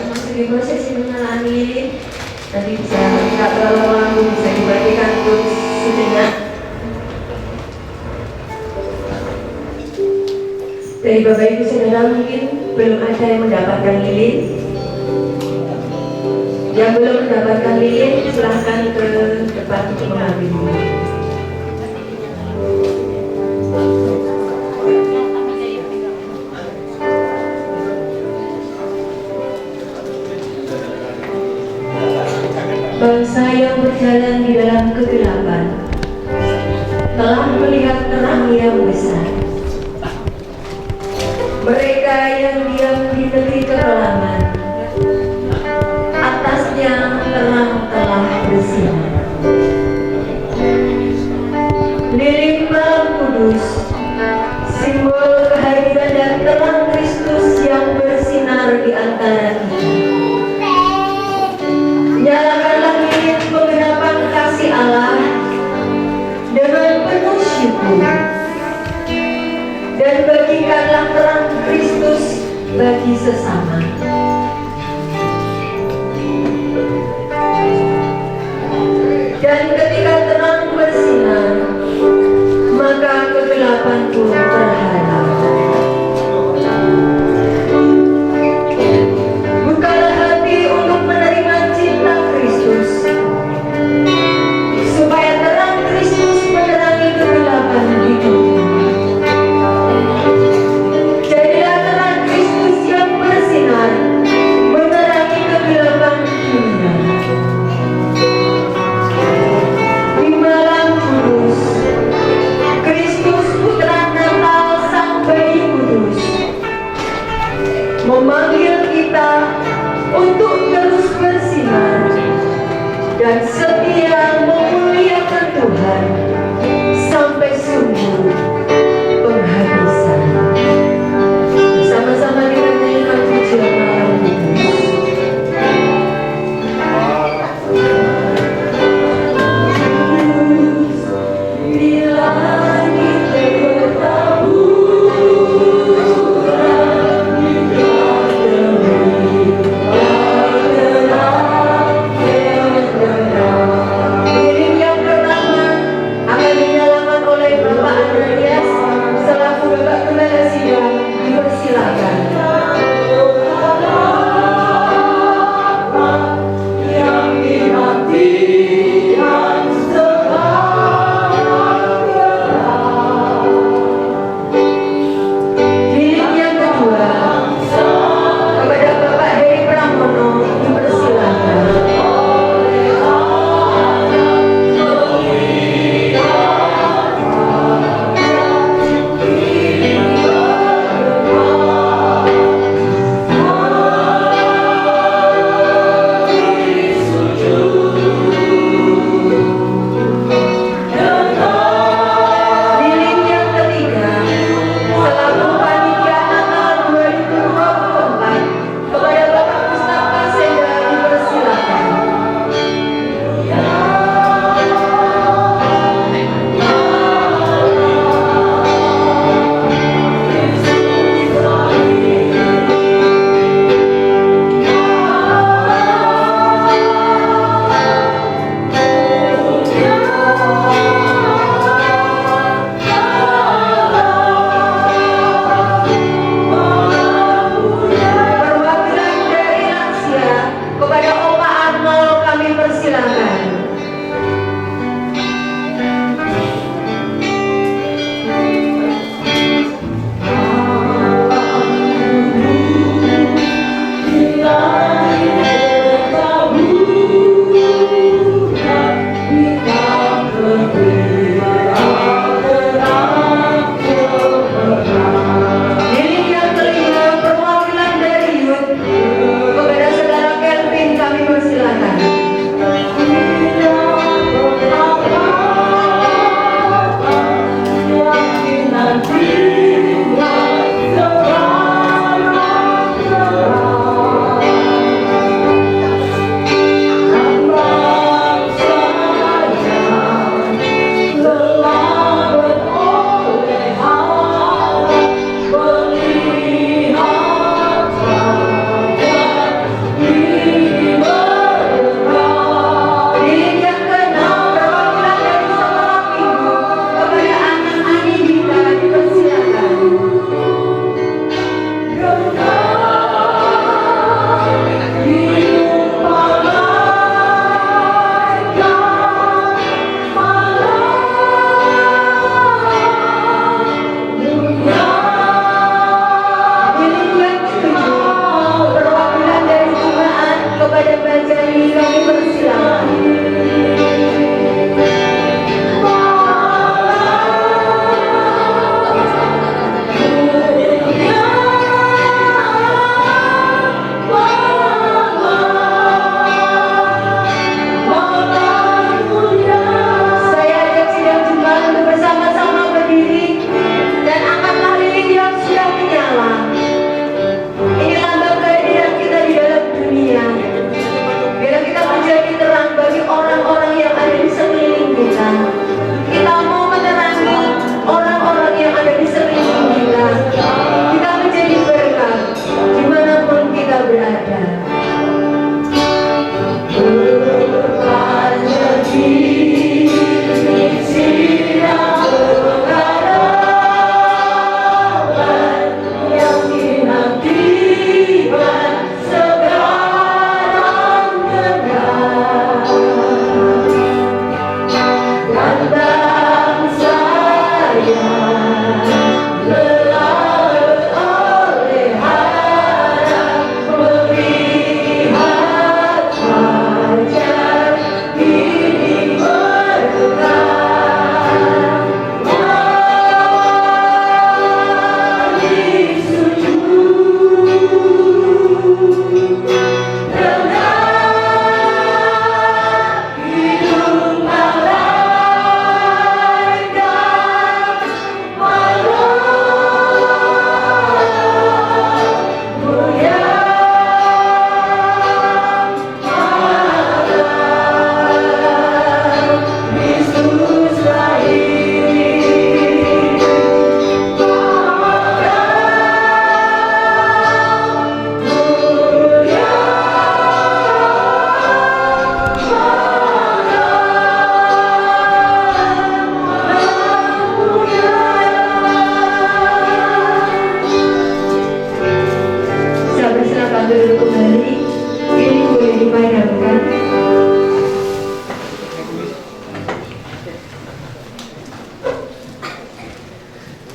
memasuki prosesi menyalakan lilin. Nanti bisa tidak terlalu lama, bisa dibagikan untuk sejenak. Dari Bapak Ibu Saudara mungkin belum ada yang mendapatkan lilin. Yang belum mendapatkan lilin silahkan ke depan untuk mengambil. Bangsa yang berjalan di dalam kegelapan telah melihat terang yang besar. Mereka yang diam di negeri kekelaman, atasnya terang telah bersinar. Lilin malam kudus, simbol kehadiran dan terang Kristus yang bersinar di antara kita. Nyalakanlah lilin penggenapan kasih Allah dengan penuh syukur, dan bagikanlah terang Kristus bagi sesama. Dan ketika terang bersinar, maka kegelapan pun terhalang. Bukalah hati untuk menerima cinta Kristus, supaya terang Kristus menerangi kegelapan hidupmu. Jadilah terang Kristus yang bersinar, menerangi kegelapan dunia. Di malam kudus, Kristus Putra Natal Sang Bayi Kudus memanggil kita untuk terus bersinar dan setia memuliakan Tuhan sampai sumber penghabisan. Bersama-sama dengan nyanyikan pujian malam kudus. Di langit bertaburan, lilin yang pertama akan dinyalakan oleh Bapak Andre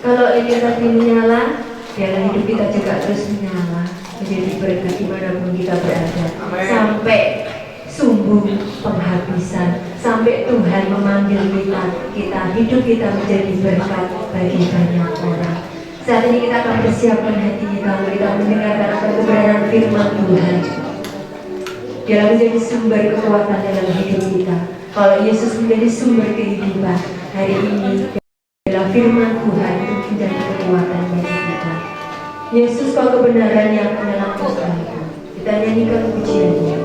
Kalau ini tadi menyala, dalam hidup kita juga terus menyala, menjadi berkat dimanapun kita berada. Sampai sumbu penghabisan, sampai Tuhan memanggil kita, hidup kita menjadi berkat bagi banyak orang. Saat ini kita akan bersiapkan hati kita untuk kita mendengarkan apa kebenaran firman Tuhan. Dia menjadi sumber kekuatan dalam hidup kita. Kalau Yesus menjadi sumber kehidupan, hari ini adalah firman Tuhan itu menjadi kekuatan bagi kita. Yesus, kau kebenaran yang menyelamatkan. Kita nyanyikan pujiannya.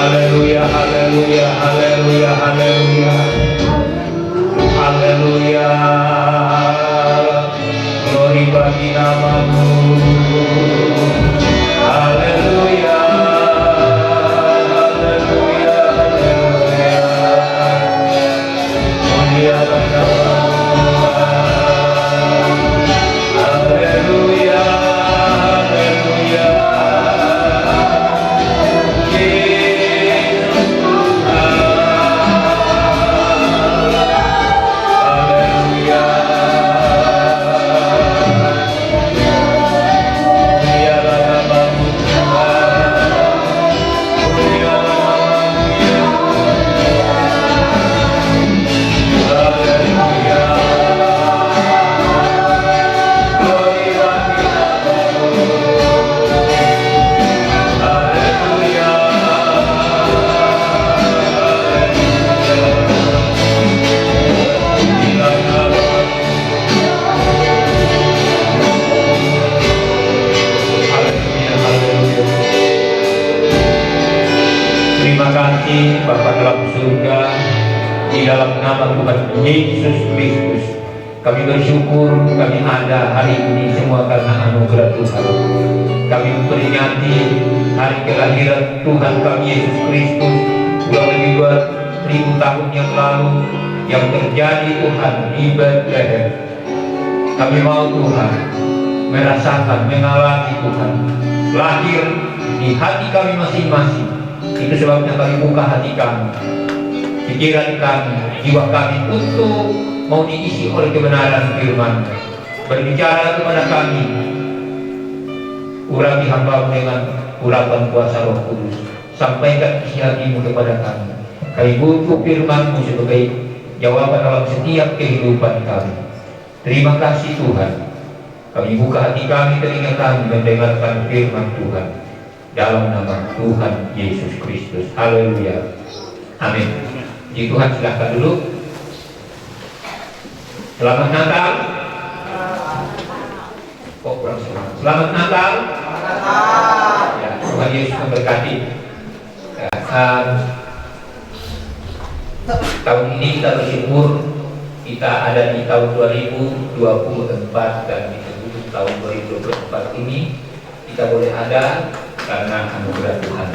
Haleluya, haleluya, haleluya, haleluya. Haleluya. Glory bagi namamu. Haleluya. Haleluya, haleluya. Mulialah namamu. Haleluya, haleluya. Yesus Tuhan. Haleluya. Mulialah namamu Tuhan. Mulialah namamu Yesus. Haleluya. Glory bagi namamu. Haleluya. Mulialah namamu. Haleluya, haleluya. Terima kasih Bapa dalam surga, di dalam nama Tuhan Yesus Kristus. Kami bersyukur kami ada hari ini semua karena anugerah Tuhan. Kami memperingati hari kelahiran Tuhan kami Yesus Kristus kurang lebih 2000 tahun yang lalu yang terjadi Tuhan di Bethlehem. Kami mau Tuhan merasakan, mengalami Tuhan lahir di hati kami masing-masing. Itu sebabnya kami buka hati kami, pikiran kami, jiwa kami untuk mau diisi oleh kebenaran firman. Berbicara kepada kami, urapi hamba dengan urapan kuasa Roh Kudus. Sampaikan isi hatimu kepada kami. Kami butuh firman-Mu sebagai jawaban dalam setiap kehidupan kami. Terima kasih Tuhan. Kami buka hati kami, telinga kami mendengarkan firman Tuhan. Dalam nama Tuhan Yesus Kristus. Haleluya. Amin. Puji Tuhan, silahkan dulu. Selamat Natal. Kok kurang selamat? Selamat Natal. Ya, Tuhan Yesus memberkati. Ya, tahun ini kita bersyukur kita ada di tahun 2024 dan di tahun 2024 ini kita boleh ada karena anugerah Tuhan.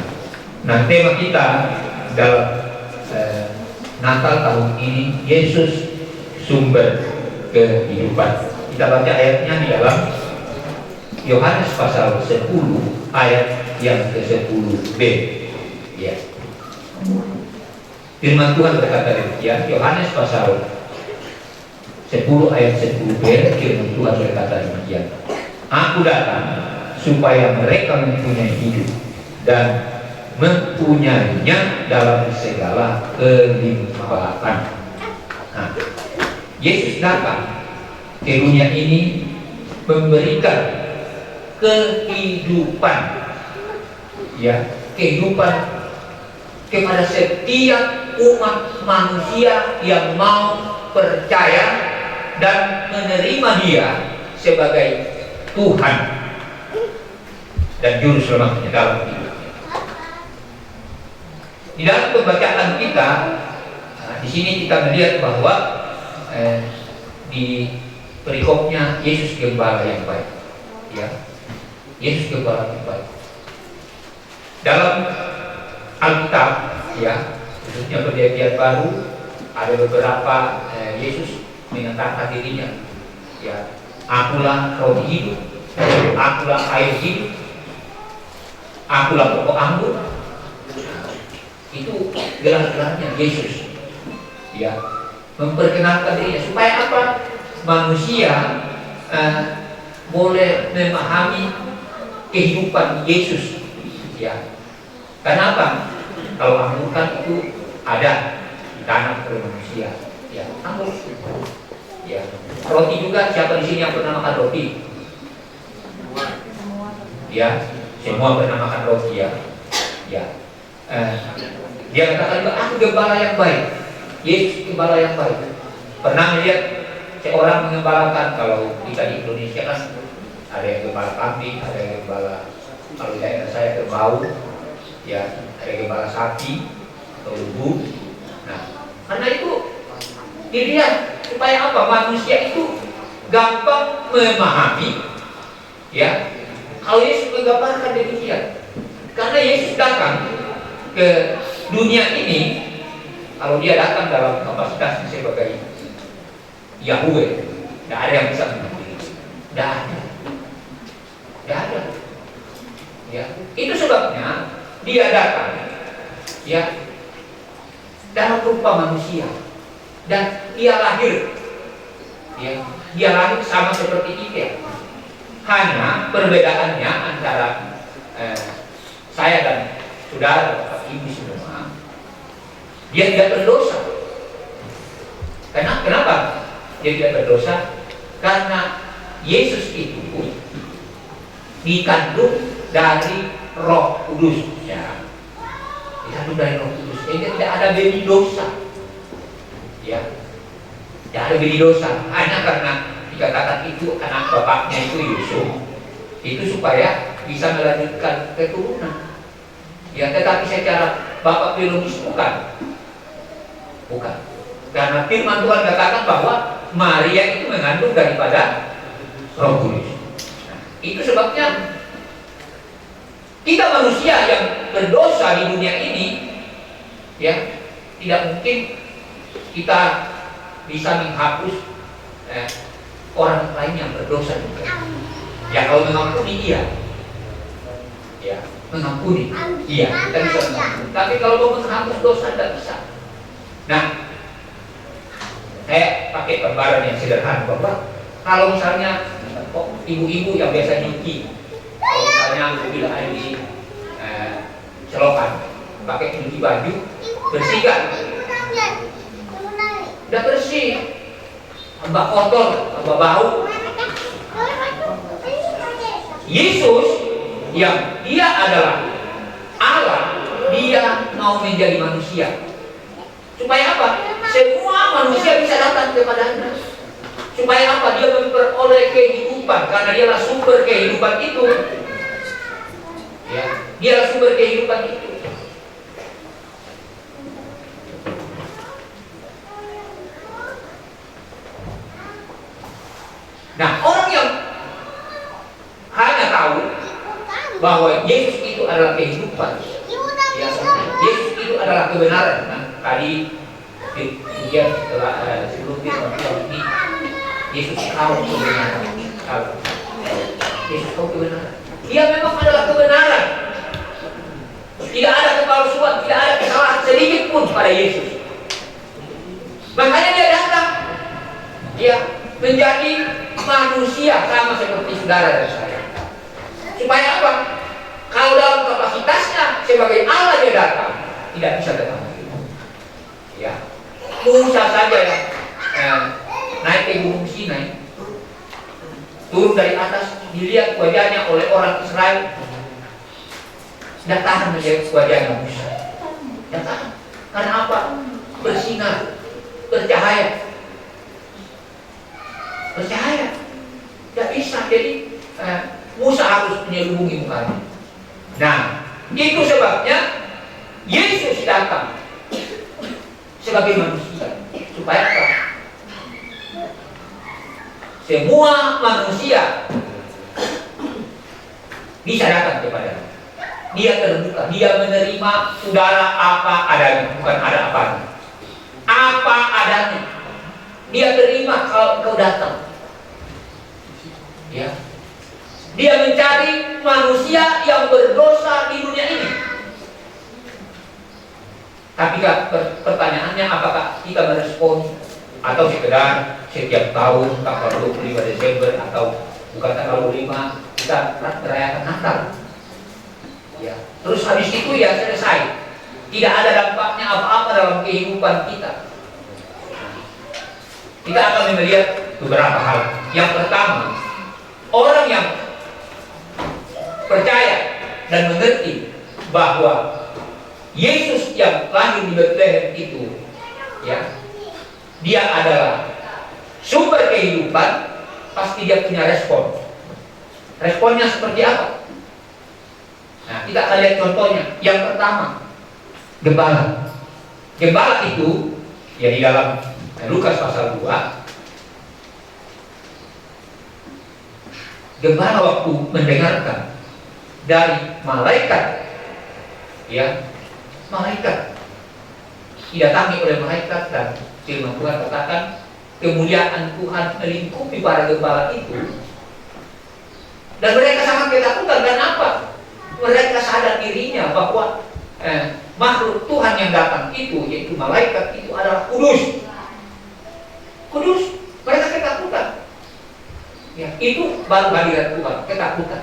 Nah, tema kita dalam Natal tahun ini, Yesus sumber kehidupan. Kita baca ayatnya di dalam Yohanes pasal 10 ayat yang ke-10b. Ya. Firman Tuhan berkata demikian, Yohanes pasal 10 ayat 10b, firman Tuhan berkata demikian. Aku datang supaya mereka mempunyai hidup dan mempunyainya dalam segala kelimpahan. Nah, Yesus datang ke dunia ini memberikan kehidupan, ya, kehidupan kepada setiap umat manusia yang mau percaya dan menerima Dia sebagai Tuhan dan juru selamatnya dalam hidupnya. Di dalam pembacaan kita, di sini kita melihat bahwa di perikopnya Yesus gembala yang baik, ya, Yesus gembala yang baik. Dalam Alkitab, ya, khususnya Perjanjian Baru, ada beberapa Yesus mengatakan dirinya, ya, akulah roh hidup, akulah air hidup, akulah pokok anggur. Itu gelar-gelarnya Yesus, ya, memperkenalkan dirinya supaya apa? Manusia boleh memahami kehidupan Yesus, ya. Kenapa? Kalau anggur kan itu ada ditanam oleh manusia, ya, anggur, ya. Roti juga, siapa di sini yang pernah makan roti? Ya, semua pernah makan roti, ya, ya. Dia katakan, aku gembala yang baik. Yesus gembala yang baik. Pernah melihat seorang mengembalakan? Kalau kita di Indonesia kan ada yang gembala kambing, ada yang gembala, kalau di daerah saya kerbau, ya, ada gembala sapi atau lembu. Nah, karena itu dilihat supaya apa? Manusia itu gampang memahami, ya. Kalau Yesus menggambarkan demikian, karena Yesus datang ke dunia ini, kalau dia datang dalam kapasitasnya sebagai Yahweh, tidak ada yang bisa menghubungi, tidak ada. Ya, itu sebabnya dia datang, ya, dalam rupa manusia, dan dia lahir, ya, dia lahir sama seperti kita. Hanya perbedaannya antara saya dan saudara, Bapak Ibu semua, dia tidak berdosa. Kenapa dia tidak berdosa? Karena Yesus itu dikandung dari Roh Kudus, ya. Dikandung dari Roh Kudus, sehingga tidak ada benih dosa, ya. Tidak ada benih dosa, hanya karena dikatakan itu anak bapaknya itu Yusuf, itu supaya bisa melanjutkan keturunan, ya. Tetapi secara bapak biologis bukan, karena firman Tuhan katakan bahwa Maria itu mengandung daripada Roh Kudus. Nah, itu sebabnya kita manusia yang berdosa di dunia ini, ya, tidak mungkin kita bisa menghapus orang lain yang berdosa juga. Ya, kalau mengampuni iya, ya, mengampuni iya, kita bisa mengampuni. Tapi kalau mau menghapus dosa tidak bisa. Nah, saya pakai gambaran yang sederhana bahwa kalau misalnya ibu-ibu yang biasa nyuci, kalau misalnya mobil air di selokan, pakai cuci baju, bersih kan? Udah bersih, tambah kotor, tambah bau. Yesus yang dia adalah Allah, dia mau menjadi manusia. Supaya apa? Semua manusia bisa datang kepadanya. Supaya apa? Dia memperoleh kehidupan, karena dialah sumber kehidupan itu. Ya, dialah sumber kehidupan itu. Nah, orang yang hanya tahu bahwa Yesus itu adalah kehidupan, ya, Yesus itu adalah kebenaran. Nah, tadi dia sebelum dia ini, Yesus tahu kebenaran. Yesus tahu kebenaran. Dia memang adalah kebenaran. Tidak ada kepalsuan, tidak ada kesalahan sedikit pun pada Yesus. Makanya dia datang, dia menjadi manusia sama seperti saudara dan saya. Supaya apa? Kalau dalam kapasitasnya sebagai Allah dia datang, tidak bisa datang. Ya, Musa saja yang naik ke gunung Sinai, turun dari atas, dilihat wajahnya oleh orang Israel, tidak tahan melihat wajahnya Musa. Tidak tahan. Karena apa? Bersinar, bercahaya. Tidak bisa. Jadi Musa harus menyelubungi mukanya. Nah, itu sebabnya Yesus datang sebagai manusia. Supaya apa? Semua manusia bisa datang kepada dia, terbuka, dia menerima saudara apa adanya, bukan ada apanya. Apa adanya. Dia terima kalau kau datang. Ya. Dia mencari manusia yang berdosa di dunia ini. Tapi pertanyaannya, apakah kita merespon atau sekedar setiap tahun tanggal 25 Desember atau bukan tanggal 25 kita merayakan Natal. Ya. Terus habis itu ya selesai. Tidak ada dampaknya apa-apa dalam kehidupan kita. Kita akan melihat beberapa hal. Yang pertama, orang yang percaya dan mengerti bahwa Yesus yang lahir di Bethlehem itu, ya, dia adalah sumber kehidupan, pasti dia punya respon. Responnya seperti apa? Nah, kita akan lihat contohnya. Yang pertama, gembala. Gembala itu ya di dalam Lukas pasal 2. Gembala waktu mendengarkan dari malaikat, ya, malaikat didatangi oleh malaikat dan firman Tuhan katakan kemuliaan Tuhan melingkupi para gembala itu, dan mereka sangat ketakutan. Dan apa? Mereka sadar dirinya bahwa makhluk Tuhan yang datang itu, yaitu malaikat itu adalah kudus. Kudus, mereka ketakutan. Ya, itu baru hadirat Tuhan, ketakutan.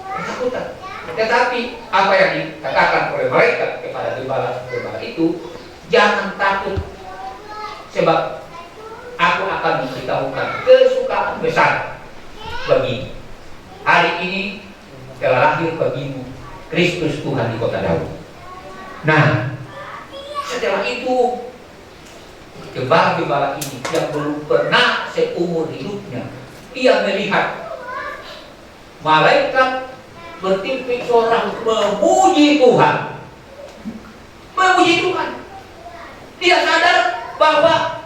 Ketakutan. Tetapi apa yang dikatakan oleh malaikat kepada gembala itu, jangan takut, sebab aku akan memberitahukan kesukaan besar bagimu. Hari ini telah lahir bagimu Kristus Tuhan di kota Daud. Nah, setelah itu gembala-gembala ini yang belum pernah seumur hidupnya, dia melihat malaikat bertimpik seorang memuji Tuhan. Memuji Tuhan. Dia sadar bahwa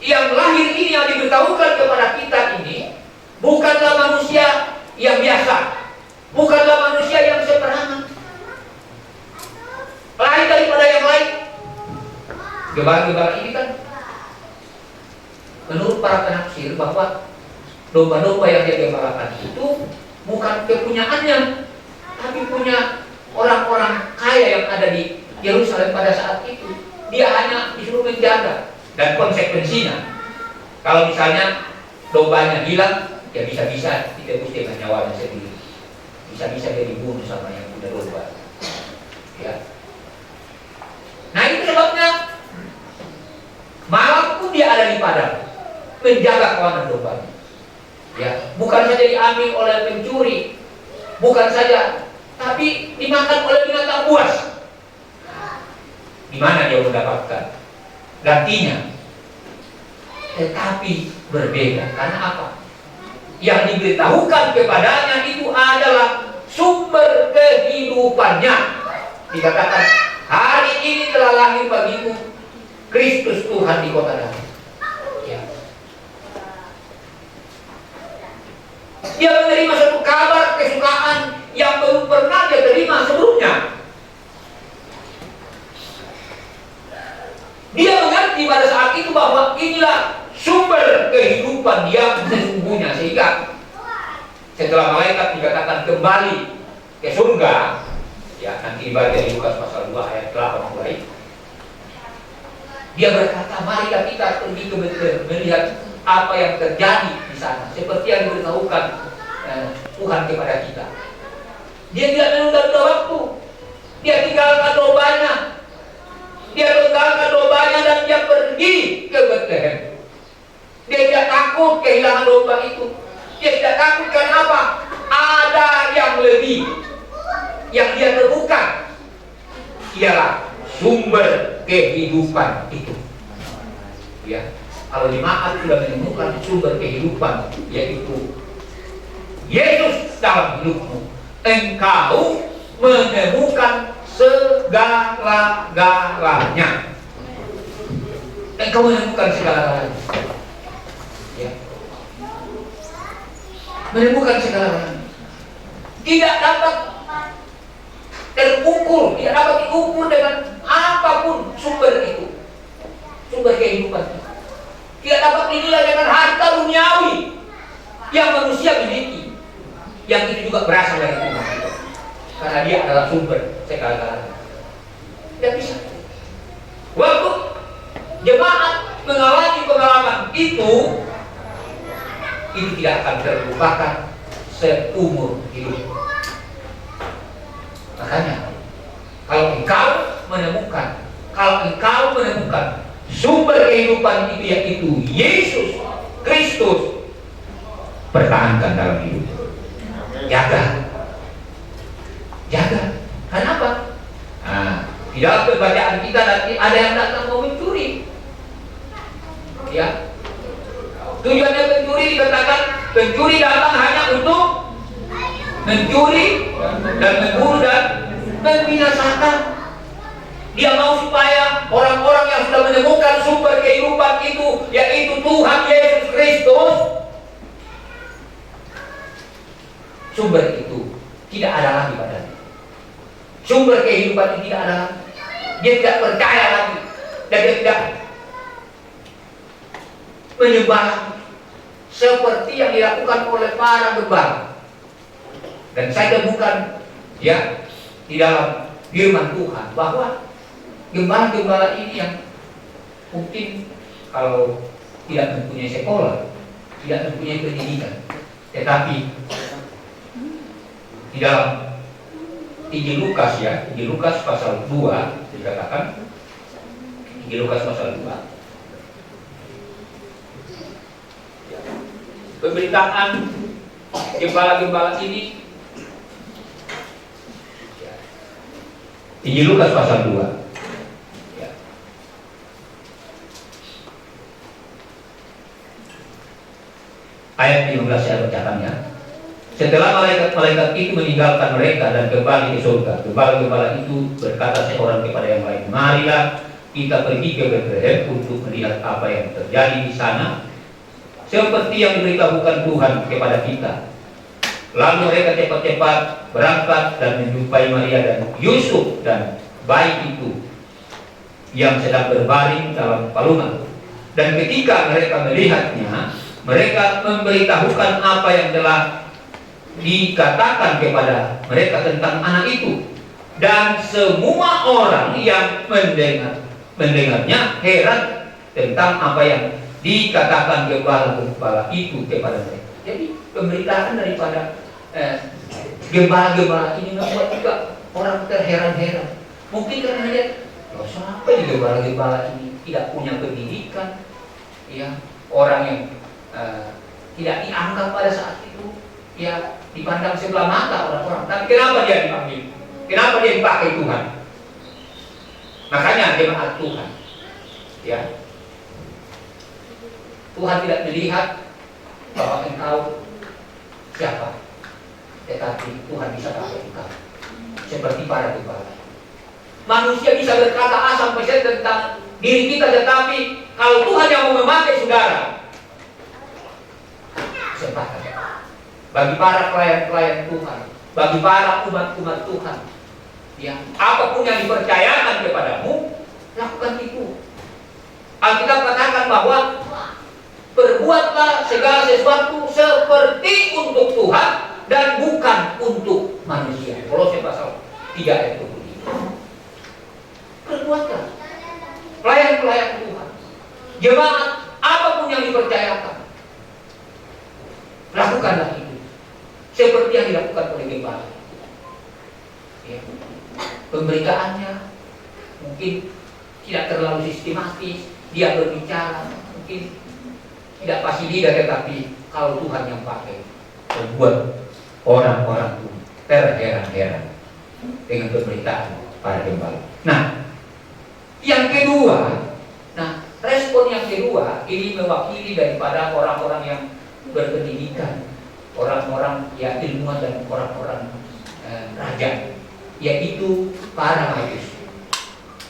yang lahir ini, yang diberitahukan kepada kita ini, bukanlah manusia yang biasa, bukanlah manusia yang seperangan, lain daripada yang lain. Gembala-gembala ini kan, menurut para penafsir, bahwa domba-domba yang dia gembalakan itu bukan kepunyaannya, tapi punya orang-orang kaya yang ada di Yerusalem pada saat itu. Dia hanya disuruh menjaga. Dan konsekuensinya, kalau misalnya dombanya hilang, ya bisa-bisa ditebus dengan nyawanya sendiri, bisa-bisa dia dibunuh sama yang punya domba. Ya. Nah, itu sebabnya malam pun dia ada di padang menjaga kawanan dombanya. Ya, bukan saja diambil oleh pencuri, bukan saja, tapi dimakan oleh binatang buas. Di mana dia mendapatkan gantinya? Tetapi berbeda. Karena apa? Yang diberitahukan kepadanya itu adalah sumber kehidupannya. Dikatakan, hari ini telah lahir bagimu Kristus Tuhan di kota Daud. Ya. Dia menerima satu kabar kesukaan yang belum pernah dia terima sebelumnya. Dia mengerti pada saat itu bahwa inilah sumber kehidupan dia sesungguhnya, sehingga setelah malaikat dikatakan kembali ke surga, ya nanti dibaca di Lukas pasal 2 ayat 8 mulai, dia berkata, marilah kita pergi ke Betlehem melihat apa yang terjadi di sana, seperti yang diberitahukan Tuhan kepada kita. Dia tidak menunda waktu, dia tinggalkan dombanya, dan dia pergi ke Betlehem. Dia tidak takut kehilangan domba itu. Dia tidak takut karena apa? Ada yang lebih yang dia temukan, ialah sumber kehidupan itu. Ya, kalau jemaat sudah menemukan sumber kehidupan, yaitu Yesus dalam hidupmu, engkau menemukan segala-galanya. Engkau menemukan segala-galanya. Ya. Menemukan segala-galanya. Tidak dapat terukur, tidak dapat diukur dengan apapun sumber itu, sumber kehidupan itu. Tidak dapat dinilai dengan harta duniawi yang manusia miliki, yang itu juga berasal dari Tuhan, karena dia adalah sumber segala-galanya. Tidak bisa. Waktu jemaat mengalami pengalaman itu tidak akan terlupakan seumur hidup. Makanya kalau engkau menemukan sumber kehidupan itu, yaitu Yesus Kristus, pertahankan dalam hidup. Jaga. Kenapa? Nah, di dalam pembacaan kita nanti ada yang datang mau mencuri. Ya. Tujuannya pencuri, dikatakan pencuri datang hanya untuk mencuri dan membunuh dan membinasakan. Dia mau supaya orang-orang yang sudah menemukan sumber kehidupan itu, yaitu Tuhan Yesus Kristus, sumber itu tidak ada lagi padanya. Sumber kehidupan itu tidak ada lagi. Dia tidak percaya lagi, dan dia tidak menyembah seperti yang dilakukan oleh para gembala. Dan saya temukan ya di dalam firman Tuhan bahwa gembala-gembala ini yang mungkin kalau tidak mempunyai sekolah, tidak mempunyai pendidikan, tetapi di dalam Injil Lukas ya, Injil Lukas pasal 2 dikatakan, Injil Lukas pasal 2, pemberitaan gembala-gembala ini, Injil Lukas pasal 2 ya. Ayat 15 saya bacakan ya. Setelah malaikat-malaikat itu meninggalkan mereka dan kembali ke surga, gembala-gembala itu berkata seorang kepada yang lain, marilah kita pergi ke Betlehem untuk melihat apa yang terjadi di sana, seperti yang diberitahukan Tuhan kepada kita. Lalu mereka cepat-cepat berangkat dan menjumpai Maria dan Yusuf dan bayi itu yang sedang berbaring dalam palungan. Dan ketika mereka melihatnya, mereka memberitahukan apa yang telah dikatakan kepada mereka tentang anak itu. Dan semua orang yang mendengarnya heran tentang apa yang dikatakan gembala-gembala itu kepada mereka. Jadi pemberitaan daripada gembala-gembala ini membuat juga orang terheran-heran. Mungkin karena lihat, loh, siapa di gembala-gembala ini tidak punya pendidikan, ya, orang yang tidak dianggap pada saat itu, ya, dipandang sebelah mata orang-orang. Tapi kenapa dia dipanggil? Kenapa dia dipakai Tuhan? Makanya jemaat Tuhan, ya, Tuhan tidak melihat bahwa engkau siapa, tetapi Tuhan bisa pakai engkau seperti para gembala. Manusia bisa berkata A sampai Z tentang diri kita, tetapi kalau Tuhan yang mau memakai saudara, kesempatan bagi para pelayan-pelayan Tuhan, bagi para umat-umat Tuhan, yang apapun yang dipercayakan kepadamu, lakukan itu. Alkitab katakan bahwa berbuatlah segala sesuatu seperti untuk Tuhan dan bukan untuk manusia. Kolose pasal 3 ayat 25. Berbuatlah pelayan-pelayan Tuhan, jemaat, apapun yang dipercayakan, lakukanlah itu seperti yang dilakukan oleh gembala. Ya. Pemberitaannya mungkin tidak terlalu sistematis, dia berbicara mungkin tidak pasti lidah, tetapi kalau Tuhan yang pakai, membuat orang-orang itu terheran-heran dengan pemberitaan para gembala. Nah, yang kedua, respon yang kedua ini mewakili daripada orang-orang yang berpendidikan, orang-orang yang ilmuwan dan orang-orang raja, yaitu para Majus.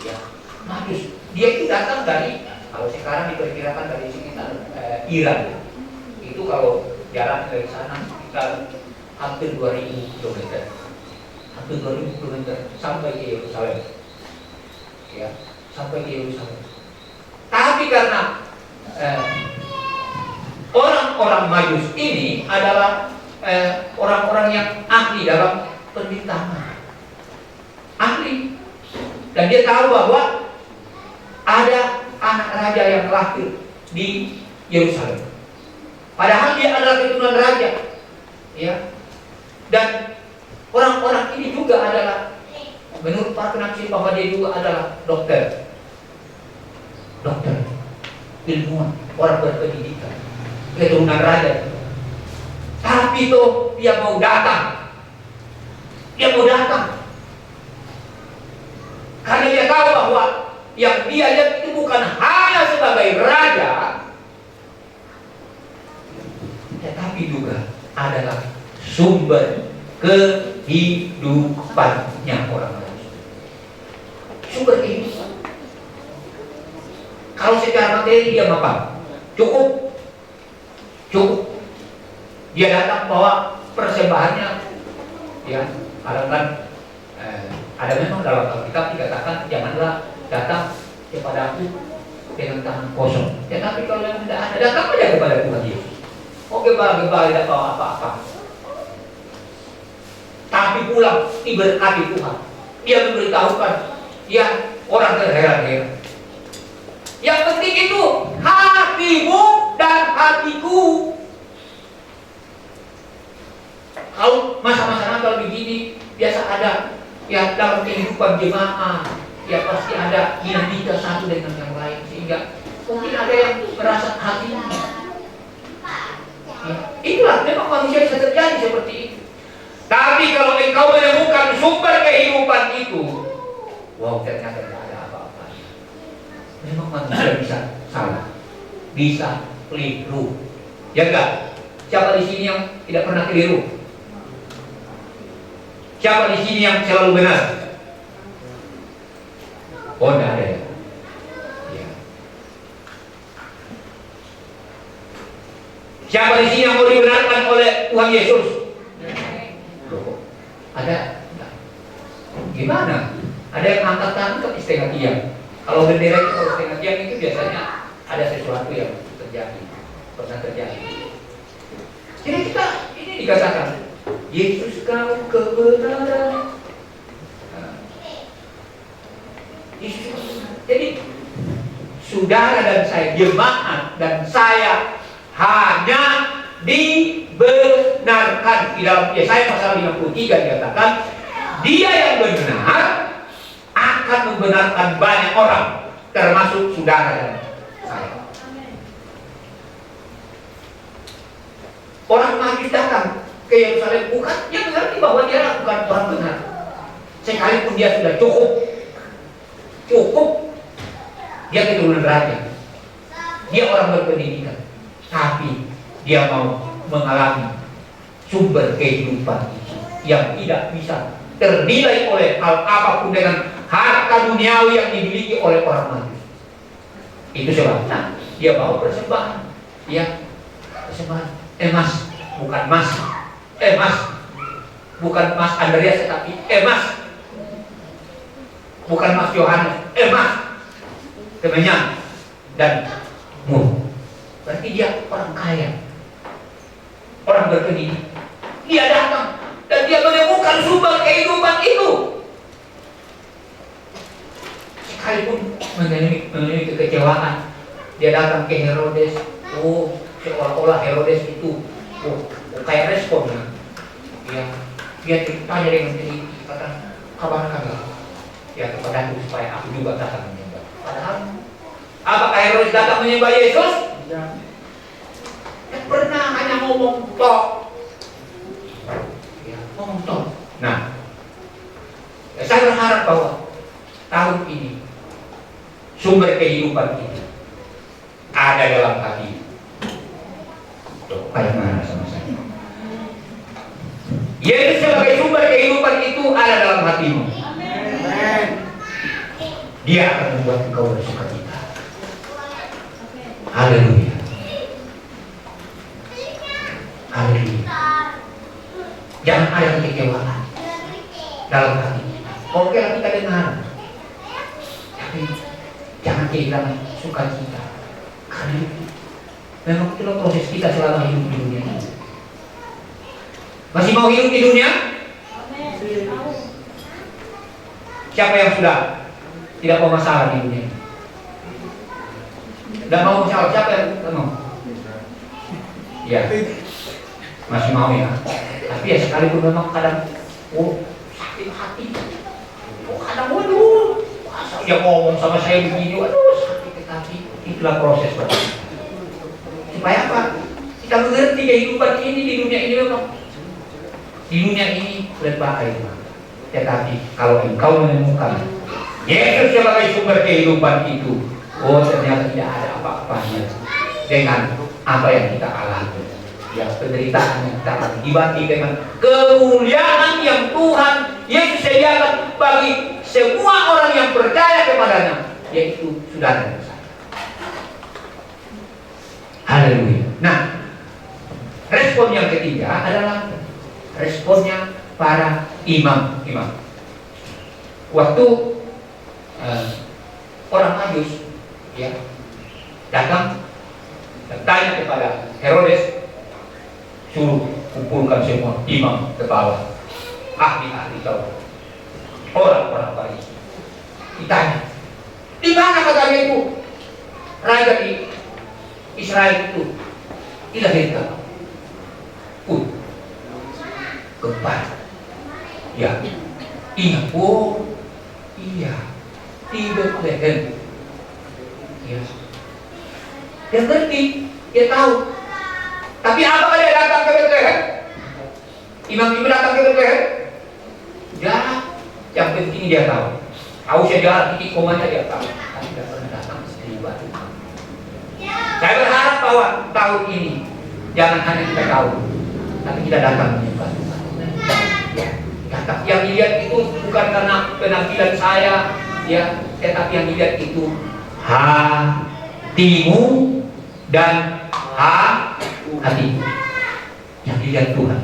Ya, Majus, dia itu datang dari, kalau sekarang diperkirakan dari sekitar Iran. Itu kalau jarak dari sana sekitar hampir 2000 km, hampir 2000 km sampai ke Yerusalem. Ya, sampai ke Yerusalem. Tapi karena orang-orang Majus ini adalah orang-orang yang ahli dalam pembintangan, ahli, dan dia tahu bahwa ada anak raja yang lahir di Yerusalem. Padahal dia adalah keturunan raja, ya. Dan orang-orang ini juga adalah, menurut para penaksir, bahwa dia juga adalah dokter, ilmuwan, orang berpendidikan, keturunan raja. Tapi tuh dia mau datang, karena dia tahu bahwa yang dia lihat itu bukan hanya sebagai raja, tetapi juga adalah sumber kehidupannya orang manusia. Sumber kehidupan. Kalau secara materi dia apa? Cukup. Dia datang bawa persembahannya, ya. Kadang kan ada memang dalam Alkitab dikatakan janganlah datang kepada aku dengan tangan kosong. Tetapi kalau yang tidak ada, datang aja kepada Tuhan Yesus. Oke, gembala tidak bawa apa-apa, tapi pulang diberkati Tuhan. Dia memberitahukan, ya, orang terheran-heran. Yang penting itu hatimu dan hatiku. Kalau masa-masa Natal begini biasa ada, ya, dalam kehidupan jemaah, ya pasti ada dinamika satu dengan yang lain, sehingga mungkin ada yang merasa hatinya. Ya, itulah memang manusia bisa terjadi seperti itu. Tapi kalau engkau menemukan sumber kehidupan itu, wow, ternyata tidak ada apa-apa. Memang manusia bisa salah, bisa keliru. Ya enggak? Siapa di sini yang tidak pernah keliru? Siapa di sini yang selalu benar? Oh, tidak ada ya. Ya. Siapa di sini yang mau dibenarkan oleh Tuhan Yesus? Loh, ada? Enggak. Gimana? Ada yang angkat tangan ke setengah tiang. Kalau bendera itu kalau setengah tiang itu biasanya ada sesuatu yang terjadi, pernah terjadi. Jadi kita ini dikatakan Yesus kau kebenaran. Jadi saudara dan saya, jemaat dan saya hanya dibenarkan. Di dalam Yesaya pasal 53 dikatakan, dia yang benar akan membenarkan banyak orang, termasuk saudara dan saya. Orang Majus datang ke Yerusalem, bukan dia mengerti bahwa dia bukan orang benar, sekalipun dia sudah cukup, dia keturunan raja, dia orang berpendidikan, tapi dia mau mengalami sumber kehidupan itu yang tidak bisa ternilai oleh hal apapun dengan harta duniawi yang dimiliki oleh orang Majus. Itu sebabnya dia bawa persembahan, ya, persembahan emas, bukan emas. Bukan Mas Andreas, tetapi emas. Bukan Mas Yohanes, emas. Kemenyan dan murah. Berarti dia orang kaya, orang berpendidikan. Dia datang dan dia menemukan sumber kehidupan itu. Sekalipun mengalami kekecewaan, dia datang ke Herodes. Oh, seolah-olah Herodes itu kayak responnya. Dia tanya dengan diri, kata, kabarkan ya kepada aku supaya aku juga datang menyembah. Padahal apakah Herodes datang menyembah Yesus? Tidak pernah, hanya ngomong tok. Ya, ngomong tok. Nah, saya berharap bahwa tahun ini sumber kehidupan ini ada dalam hati. Tuh, kayak mana sama saya? Yesus sebagai sumber kehidupan itu ada dalam hatimu. Amen. Dia akan membuat engkau bersukacita. Haleluya. Haleluya. Jangan ada kekecewaan dalam hati. Oke lah kita dengar, tapi jangan kehilangan sukacita. Karena memang itulah proses kita selama hidup di dunia ini. Masih mau hidup di dunia? Siapa yang sudah tidak mau masalah di dunia? Tidak mau masalah, siapa yang tidak mau? Ya, masih mau ya. Tapi ya sekalipun memang kadang sakit hati. Kadang waduh, masa dia ngomong sama saya begini, waduh sakit hati. Itulah proses Pak. Supaya apa? Kita mengerti kehidupan ini di dunia ini memang. Di dunia ini berbahaya. Tetapi kalau engkau menemukan Yesus sebagai sumber kehidupan itu, oh ternyata tidak ada apa-apanya dengan apa yang kita alami. Ya, penderitaan yang tak akan dibanding dengan kemuliaan yang Tuhan Yesus sediakan bagi semua orang yang percaya kepadanya, yaitu saudara dan saya. Haleluya. Nah, respon yang ketiga adalah responnya para imam-imam. Waktu orang Majus ya datang dan tanya kepada Herodes, suruh kumpulkan semua imam kepala, ahli-ahli Taurat, orang-orang Farisi. Ditanya, di mana katanya itu raja di Israel itu dilahirkan? Gempa. Ya, ingat, oh iya, di Bethlehem. Ya, dia ngerti, dia tahu. Tapi apakah dia datang ke Bethlehem? Imam-imam datang ke Bethlehem? Ya, yang penting dia tahu. Tahu sejarah titik komanya dia tahu. Tapi tidak pernah datang sendiri batu. Saya berharap bahwa tahun ini jangan hanya kita tahu, tapi kita datang menyembah Tuhan. Ya, datang. Yang dilihat itu bukan karena penampilan saya, ya, tetapi yang dilihat itu hatimu dan hati yang dilihat Tuhan.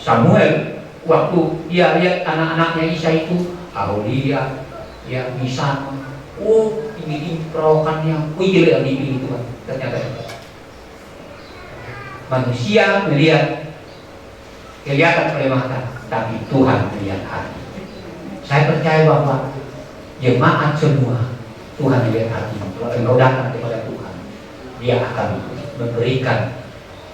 Samuel waktu dia lihat anak-anaknya Isa itu, Aholia, ya, bisa, oh ini perawakannya, wih yang dipilih Tuhan. Ternyata manusia melihat kelihatan oleh mata, tapi Tuhan melihat hati. Saya percaya bahwa jemaat semua Tuhan melihat hati. Kalau engkau datang kepada Tuhan, Dia akan memberikan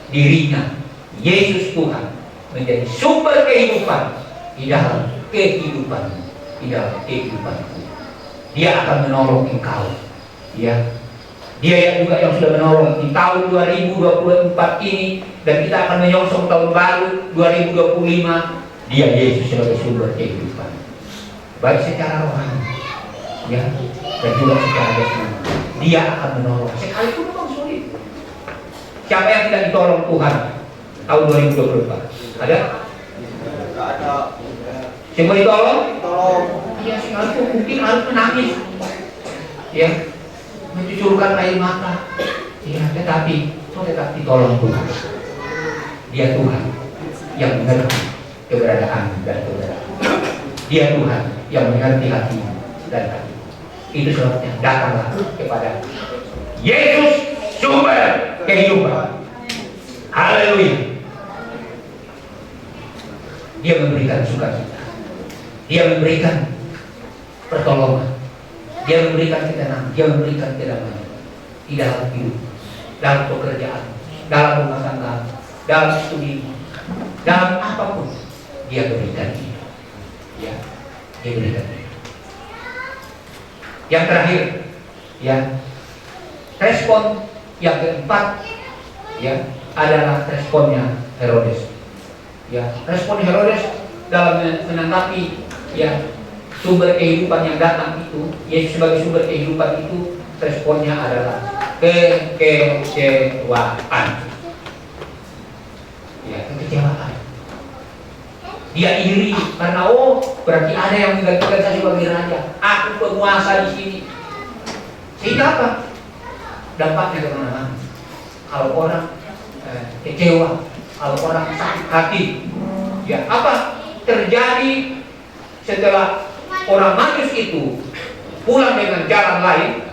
dirinya, Yesus Tuhan, menjadi sumber kehidupan di dalam kehidupan, di dalam kehidupanku. Dia akan menolong engkau, ya. Dia juga yang sudah menolong di tahun 2024 ini, dan kita akan menyongsong tahun baru 2025. Dia Yesus sebagai sumber kehidupan, baik secara rohani, ya, dan juga secara jasmani. Dia akan menolong sekalipun memang sulit. Siapa yang tidak ditolong Tuhan tahun 2024? Ada? Ada. Semua ditolong? Tolong. Ya, sekalipun mungkin harus menangis, ya, mencucurkan air mata, ya, tetapi tetap ditolong Tuhan. Dia Tuhan yang mengerti keberadaan dan keberadaan. Dia Tuhan yang mengerti hati dan hati. Itu sebabnya datanglah kepada Yesus sumber kehidupan. Haleluya. Dia memberikan sukacita, Dia memberikan pertolongan, Dia memberikan ketenangan, Dia memberikan kedamaian di dalam hidup, dalam pekerjaan, dalam rumah tangga, dalam studi, dalam apapun. Dia berikan itu, ya, Dia berikan itu. Yang terakhir, ya, respon yang keempat, ya, adalah responnya Herodes. Ya, respon Herodes dalam menanggapi, ya, sumber kehidupan yang datang itu, Yesus sebagai sumber kehidupan itu, responnya adalah kekecewaan. Ya, kekecewaan. Dia iri karena, oh, berarti ada yang menggantikan saya sebagai raja. Aku penguasa di sini. Sehingga apa? Dampaknya kemana-mana. Kalau orang kecewa, kalau orang sakit hati, ya, apa terjadi setelah orang Majus itu pulang dengan jalan lain?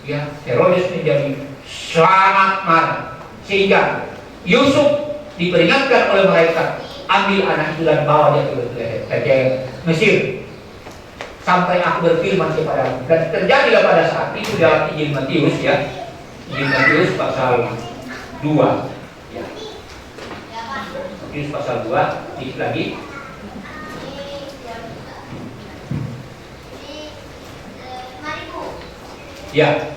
Ya, Herodes menjadi sangat marah, sehingga Yusuf diperingatkan oleh malaikat, ambil anak itu dan bawa dia ke Mesir, sampai aku berfirman kepadamu. Dan terjadilah pada saat itu dalam Injil Matius, ya, Injil Matius pasal 2, ya, Matius pasal 2, lagi. Ya,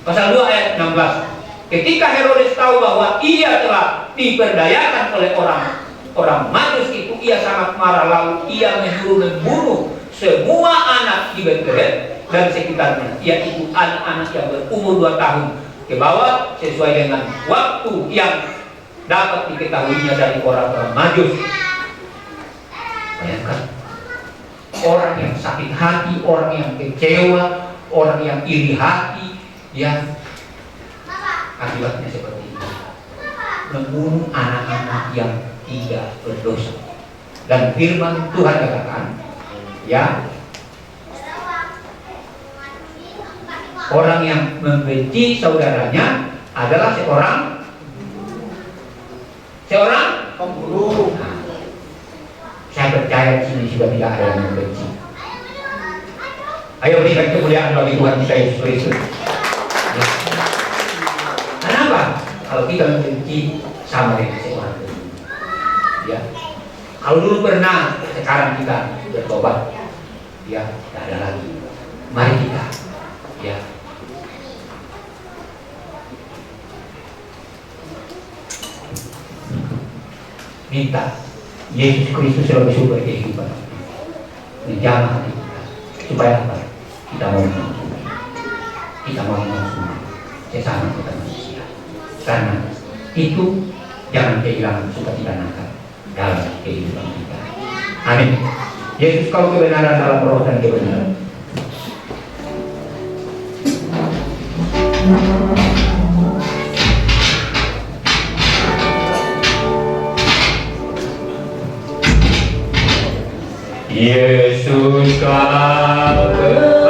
pasal 2 ayat 16. Ketika Herodes tahu bahwa ia telah diperdayakan oleh orang Majus itu, ia sangat marah, lalu ia menyuruh membunuh semua anak di Bethlehem dan sekitarnya, yaitu anak-anak yang berumur 2 tahun ke bawah sesuai dengan waktu yang dapat diketahuinya dari orang-orang Majus. Bayangkan, orang yang sakit hati, orang yang kecewa, orang yang iri hati, yang akibatnya seperti ini, membunuh anak-anak yang tidak berdosa. Dan firman Tuhan katakan, ya, orang yang membenci saudaranya adalah seorang pembunuh. Nah, saya percaya di sini sudah tidak ada yang membenci. Ayo berikan kemuliaan bagi Tuhan kita Yesus Kristus. Ya. Kenapa? Kalau kita membenci sama dengan seorang pembunuh. Ya. Kalau dulu pernah, sekarang kita bertobat. Ya, tidak ada lagi. Mari kita, ya, minta Yesus Kristus sebagai sumber kehidupan menjamah hati kita, supaya apa? Kita mau mengusung sesama kita manusia. Karena itu jangan kehilangan sukacita nakal dalam kehidupan kita. Amin. Yesus kau kebenaran dalam roh dan kebenaran. Yesus kau kebenaran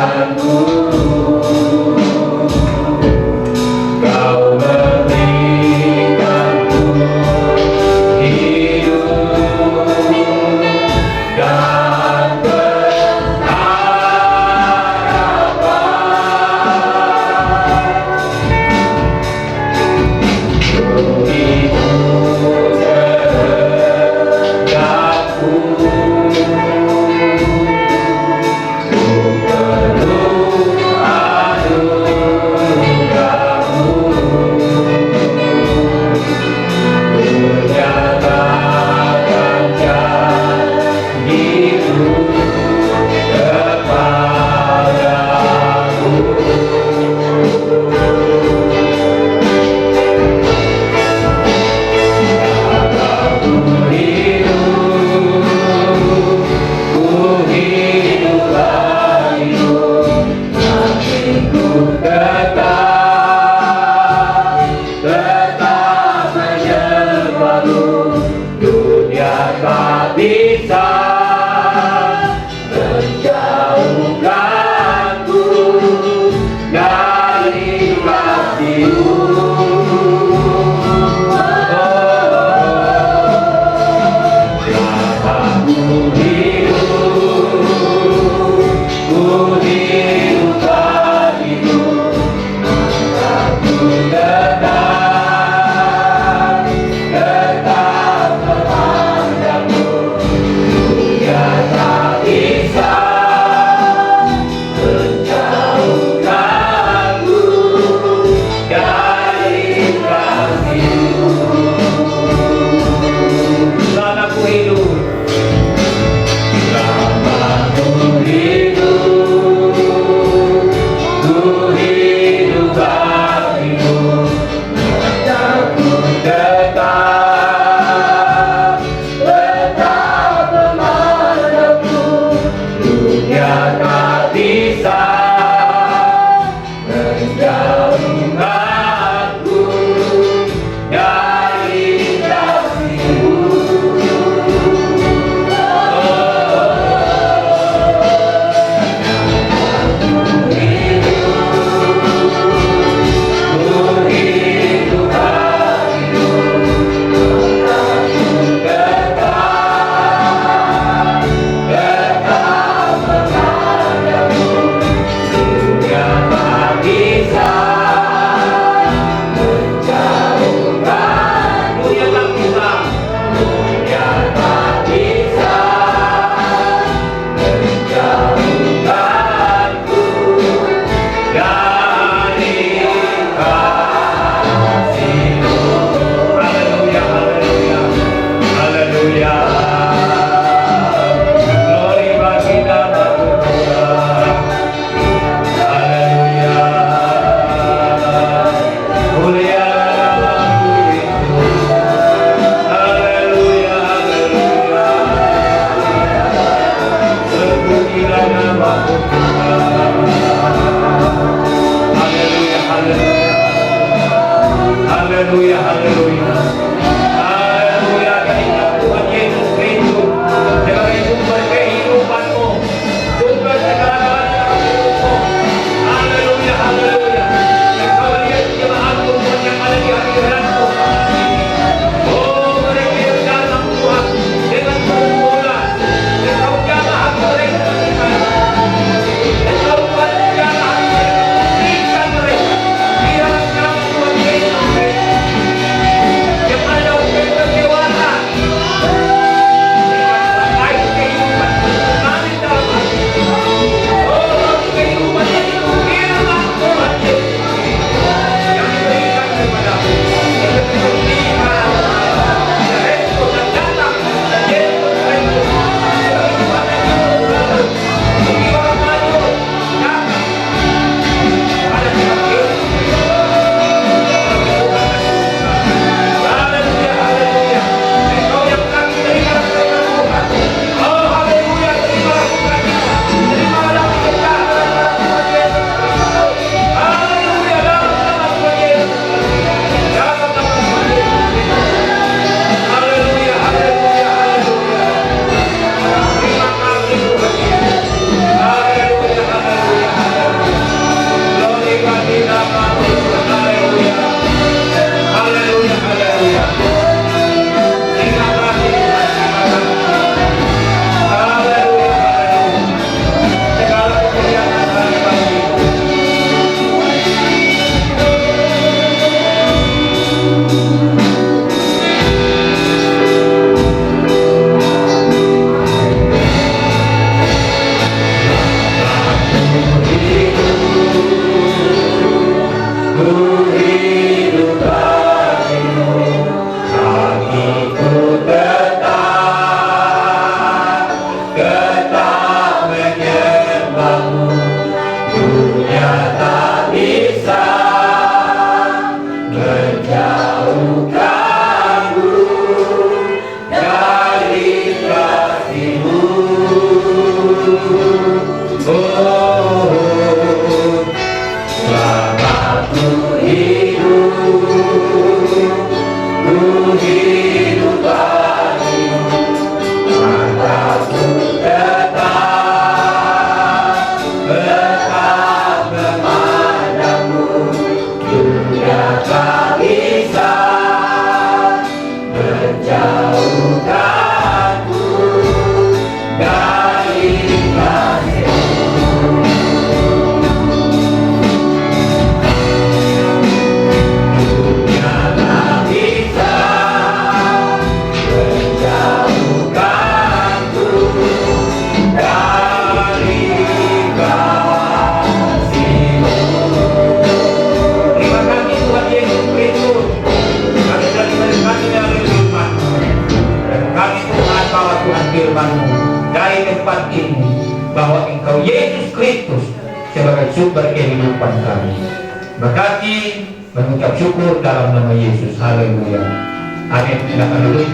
dan kau memberikanku hidup dan pengharapan. dunia tak bisa menjauhkanku dari kasih-Mu. Oh, selama ku hidup bagimu, maka ku tetap kepadamu. Dunia tak bisa menjauhkanku dari kasih-Mu. Dunia tak bisa menjauhkanku dari kasih-Mu. Terima kasih Tuhan Yesus Kristus. Kami telah diberkati dengan firman. Dan kami Tuhan bahwa Tuhan firman-Mu dari tempat ini, bahwa Engkau Yesus Kristus sebagai sumber kehidupan kami. Berkati mengucap syukur dalam nama Yesus. Haleluya. Amin. Silakan duduk.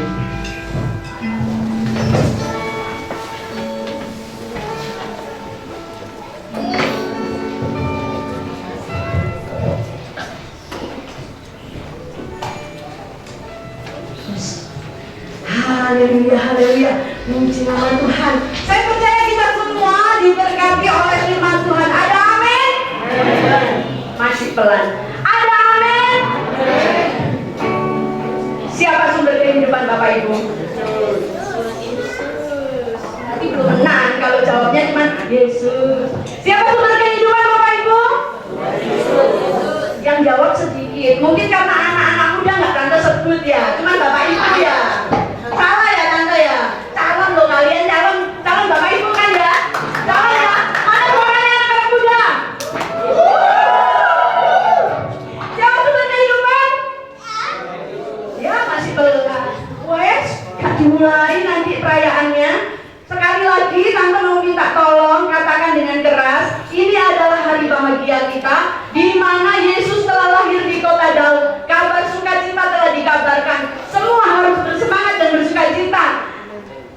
Haleluya, haleluya. Puji nama Tuhan. Saya percaya kita semua diberkati oleh firman Tuhan. Ada amin? Masih pelan. Ada amin? Siapa sumber kehidupan Bapak Ibu? Nanti belum menang kalau jawabnya cuma Yesus. Siapa sumber kehidupan Bapak Ibu? Yang jawab sedikit. Mungkin karena anak-anak muda nggak tante sebut ya. Cuma Bapak Ibu ya. Salah ya tante ya. Calon loh kalian, calon Bapak Ibu kan ya. Calon ya. Mana suaranya anak muda? Siapa sumber kehidupan? Ya masih belum. Wes, gak dimulai nanti perayaannya. Sekali lagi tante mau minta tolong katakan dengan keras, ini adalah hari bahagia kita, di mana Yesus telah lahir di kota Daud. Kabar sukacita telah dikabarkan. Semua harus bersemangat dan bersukacita.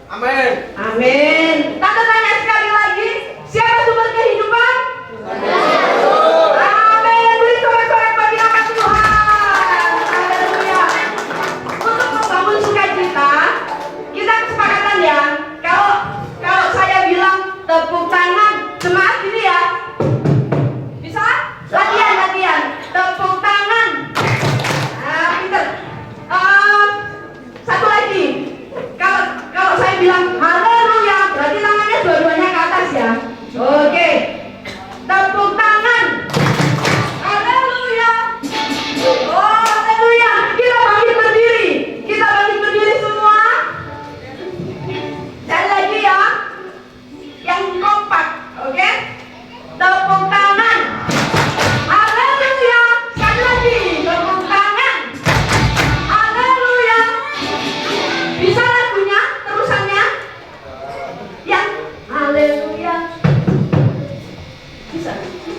Amin. Amin. Tante tanya sekali lagi, siapa sumber kehidupan? Amin. Beri sorak-sorak bagi nama Tuhan. Haleluya. Untuk membangun sukacita, kita kesepakatan ya. Kalau saya bilang tepuk tangan, jemaat ini ya. Bisa? Latihan. Tepuk tangan. Nah, pinter. Satu lagi. Kalau saya bilang haleluya, berarti tangannya dua-duanya ke atas ya. Oke. Tepuk tangan. Haleluya. Oh, haleluya. Kita bangkit berdiri semua. Dan lagi ya. Yang kompak, oke? Tepuk tangan. Haleluya. Sekali lagi, tepuk tangan. Haleluya. Bisa lagunya, terusannya? Yang haleluya. Bisa.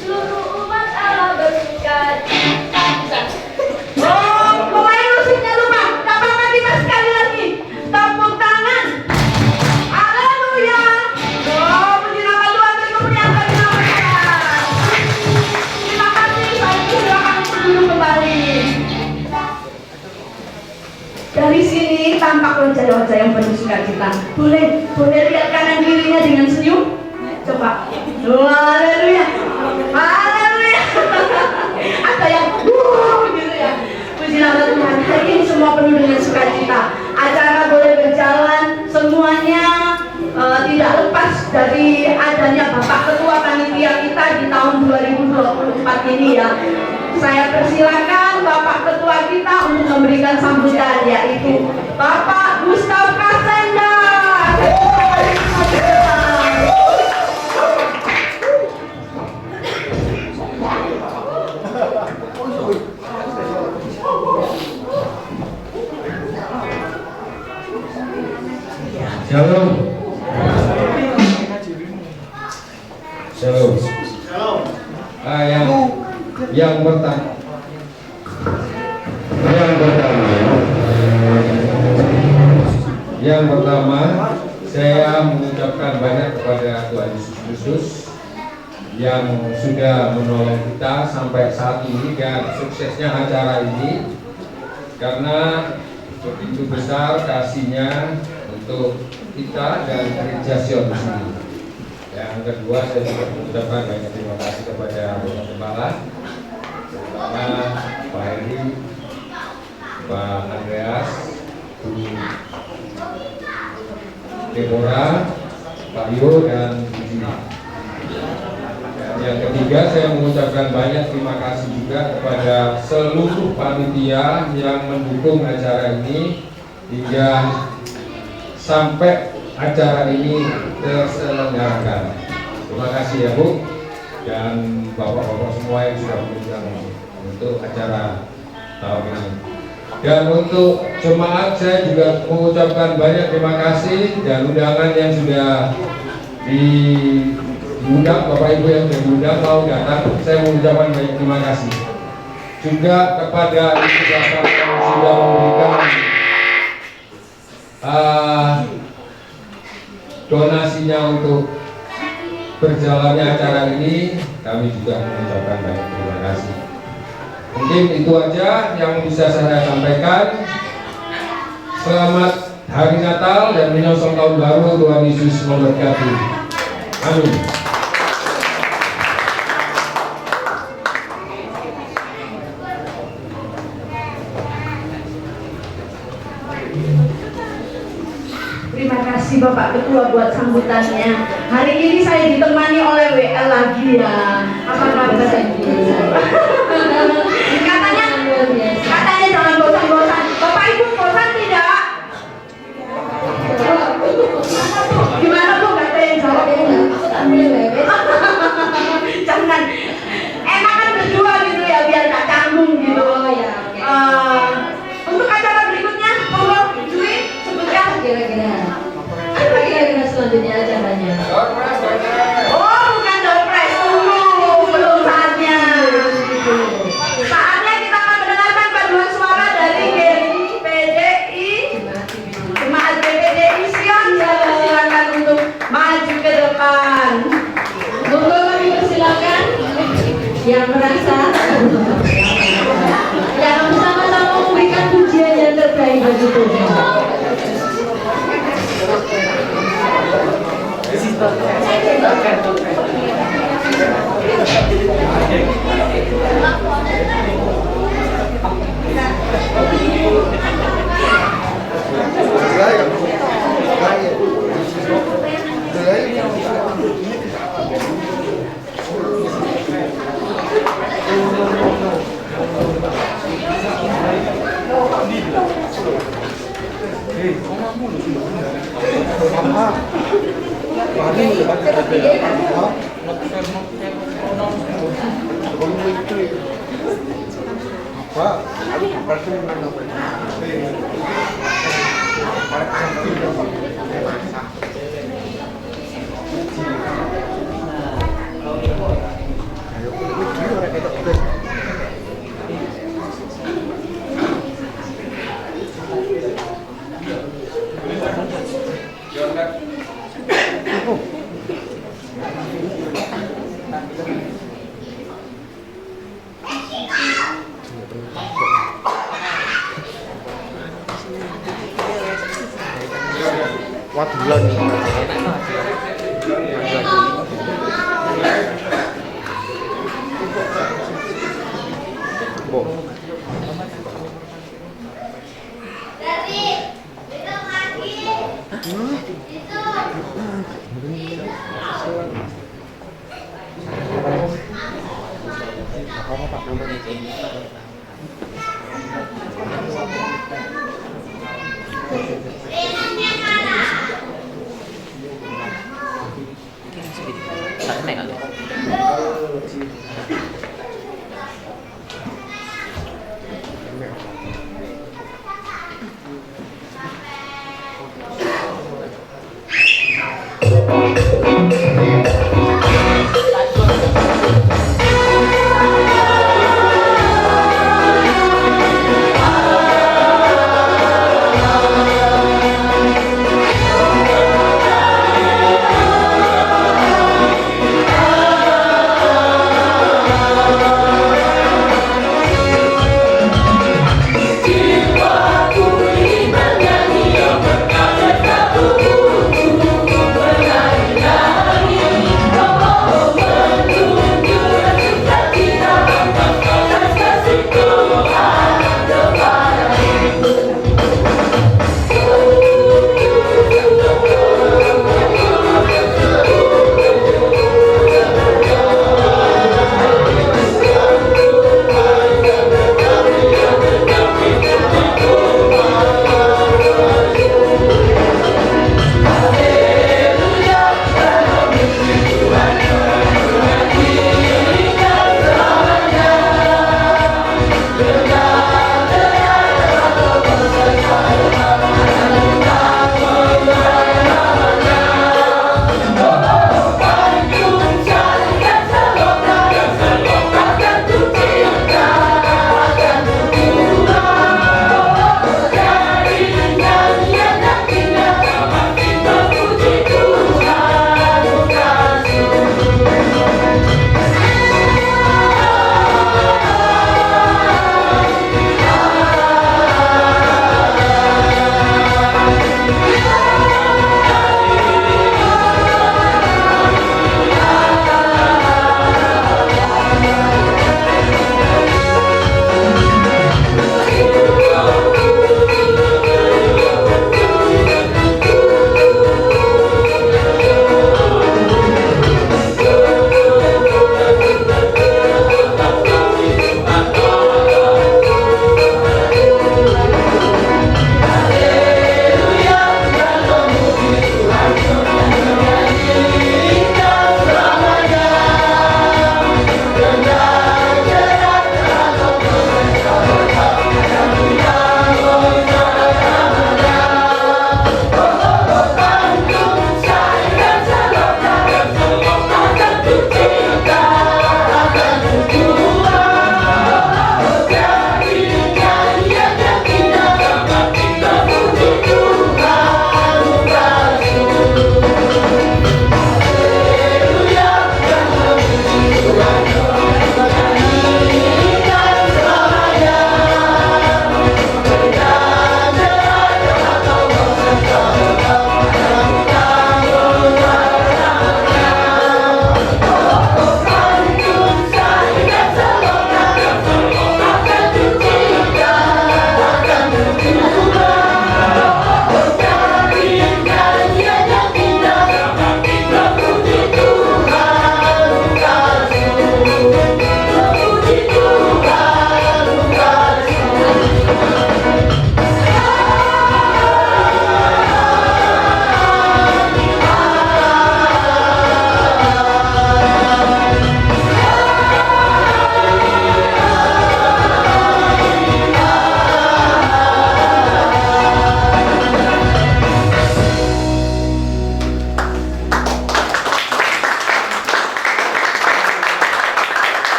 Seluruh umat Allah bersukacita. Bisa. Oh, pemain musiknya lupa. Tak apa-apa, kita sekali lagi. Tepuk tangan. Haleluya. Oh, puji nama Tuhan, beri kemuliaan bagi nama Tuhan. Terima kasih, saya silakan duduk kembali. Dari sini tampak wajah-wajah yang penuh sukacita. Boleh lihat kanan kirinya dengan senyum? Coba. Haleluya. Haleluya. Ada yang gitu ya. Puji nama Tuhan. Hari ini semua penuh dengan sukacita. Acara boleh berjalan semuanya. Tidak lepas dari adanya Bapak Ketua Panitia kita di tahun 2024 ini ya. Saya persilakan Bapak Ketua kita untuk memberikan sambutan, yaitu Bapak Gustav Kasenda. Shalom. Shalom. Shalom. yang pertama saya mengucapkan banyak kepada Tuhan Yesus Kristus yang sudah menolong kita sampai saat ini dan suksesnya acara ini, karena begitu besar kasihnya untuk kita dan gereja Sion di sini. Yang kedua, saya juga mengucapkan banyak terima kasih kepada Bapak Gembala, terutama Pak Heri, Pak Andreas, Bu Deborah, Pak Yo, dan Bu Juni. Dan yang ketiga, saya mengucapkan banyak terima kasih juga kepada seluruh panitia yang mendukung acara ini hingga sampai acara ini terselenggarakan. Terima kasih ya Bu dan Bapak-bapak semua yang sudah mengundang untuk acara tahun ini. Dan untuk jemaat saya juga mengucapkan banyak terima kasih dan undangan yang sudah diundang, Bapak Ibu yang sudah diundang mau datang, saya mengucapkan banyak terima kasih. Juga kepada ibu bapak yang sudah memberikan donasinya untuk berjalannya acara ini, kami juga mengucapkan banyak terima kasih. Mungkin itu aja yang bisa saya sampaikan. Selamat Hari Natal dan menyongsong Tahun Baru. Tuhan Yesus memberkati. Amin. Terima kasih Bapak Ketua buat sambutannya. Hari ini saya ditemani oleh WL lagi ya. Apa kabar? Katanya jangan bosan-bosan. Bapak Ibu bosan tidak? Gimana Bu? Gak ada yang jawab ya? Jangan. Enak kan berdua gitu ya, biar gak canggung gitu. Oh ya. Untuk acara berikutnya, monggo Jui sebutkan kira-kira selanjutnya acaranya. Oh, bukan doorpress dulu, belum saatnya. Saatnya kita akan mendengarkan paduan suara dari GPDI, Jemaat GPDI Sion. Silakan untuk maju ke depan. Monggo kami persilakan yang merasa yang sama-sama memberikan pujian yang terbaik bagi Tuhan.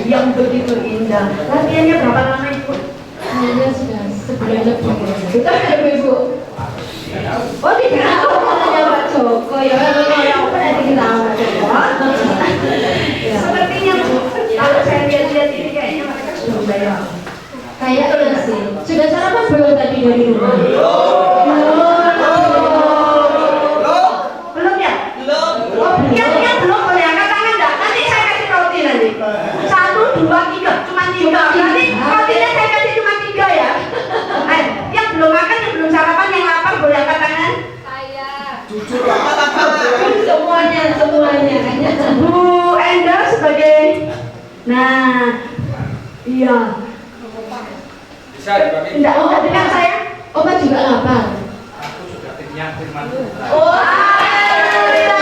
yang begitu indah. Latihannya berapa lama Ibu? Kayaknya sudah sebulan lebih. Betul nggak Ibu? Oh tidak, hanya Pak Joko ya. Kalau apa nanti kita Pak Joko. Sepertinya kalau saya lihat-lihat ini kayaknya mereka sudah bayar. Kayaknya sih. Sudah sarapan belum tadi dari rumah? Belum ya? Oh, yang belum boleh angkat tangan enggak? Nanti saya kasih roti nanti. 1, 2, 3, cuma 3. Nanti rotinya saya kasih cuma 3 ya. Yang belum makan, yang belum sarapan, yang lapar boleh angkat tangan? Jujur lah. Semuanya. Bu Enda sebagai, nah, iya. Bisa dibagi. Enggak dengan saya. Opa juga lapar. Oh, iya.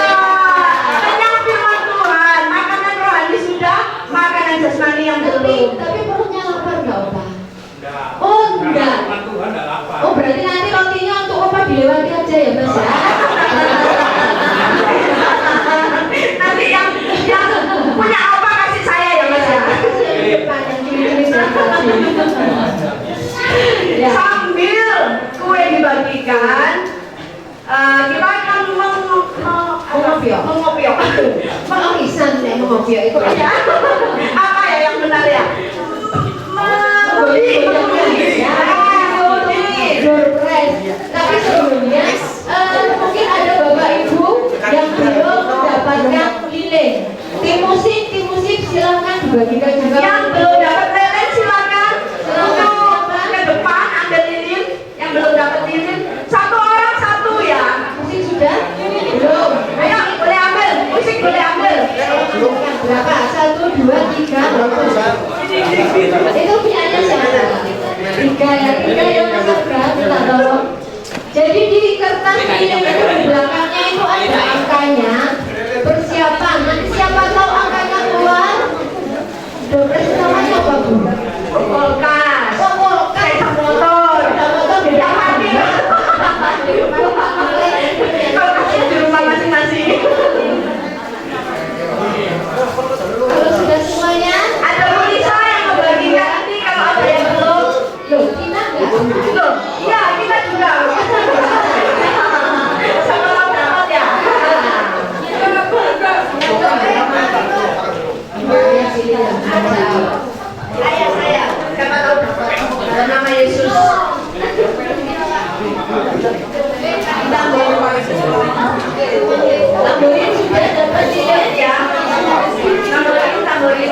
Kenyang firman Tuhan. Makanan rohani sudah, makanan jasmani yang belum. Tapi perutnya lapar nggak Opa? Oh enggak. Oh berarti nanti rotinya untuk Opa dilewati aja ya Mas ya? Nanti yang punya apa kasih saya ya Mas ya. Depan yang curi-curi saya kasih. Ya. Sambil kue dibagikan, kita akan mengopiok. Mengisan nih mengopiok itu. Ya. Apa ya yang benar ya? Mengundi. Surprise. Tapi sebelumnya mungkin ada Bapak Ibu yang belum mendapatkan lilin. Tim musik silakan dibagikan juga. Yang belum dapat lilin silakan untuk ke depan ambil lilin. Yang belum dapat lilin, 1 orang 1 ya. Musik sudah? Belum. Ayo boleh ambil, musik boleh ambil. Berapa? 1, 2, 3. Itu punyanya siapa? 3 ya. 3 yang sebelah kita tolong. Jadi di kertas lilin itu di belakangnya itu ada angkanya. Persiapan. Nanti siapa tahu angkanya keluar. Dopres namanya apa Bu? Kulkas. Oh, kulkas. Motor. Motor beda hati. Kulkasnya di rumah masing-masing. Kalau sudah semuanya, Ada Bu Lisa yang membagikan nanti kalau ada yang belum. loh kita enggak. Loh, iya kita juga. Sama-sama dapat ya. Ya sini yang ada. Saya. Siapa tahu dapat nama Yesus. Tamborin sudah dapat dilihat ya. Tamborin.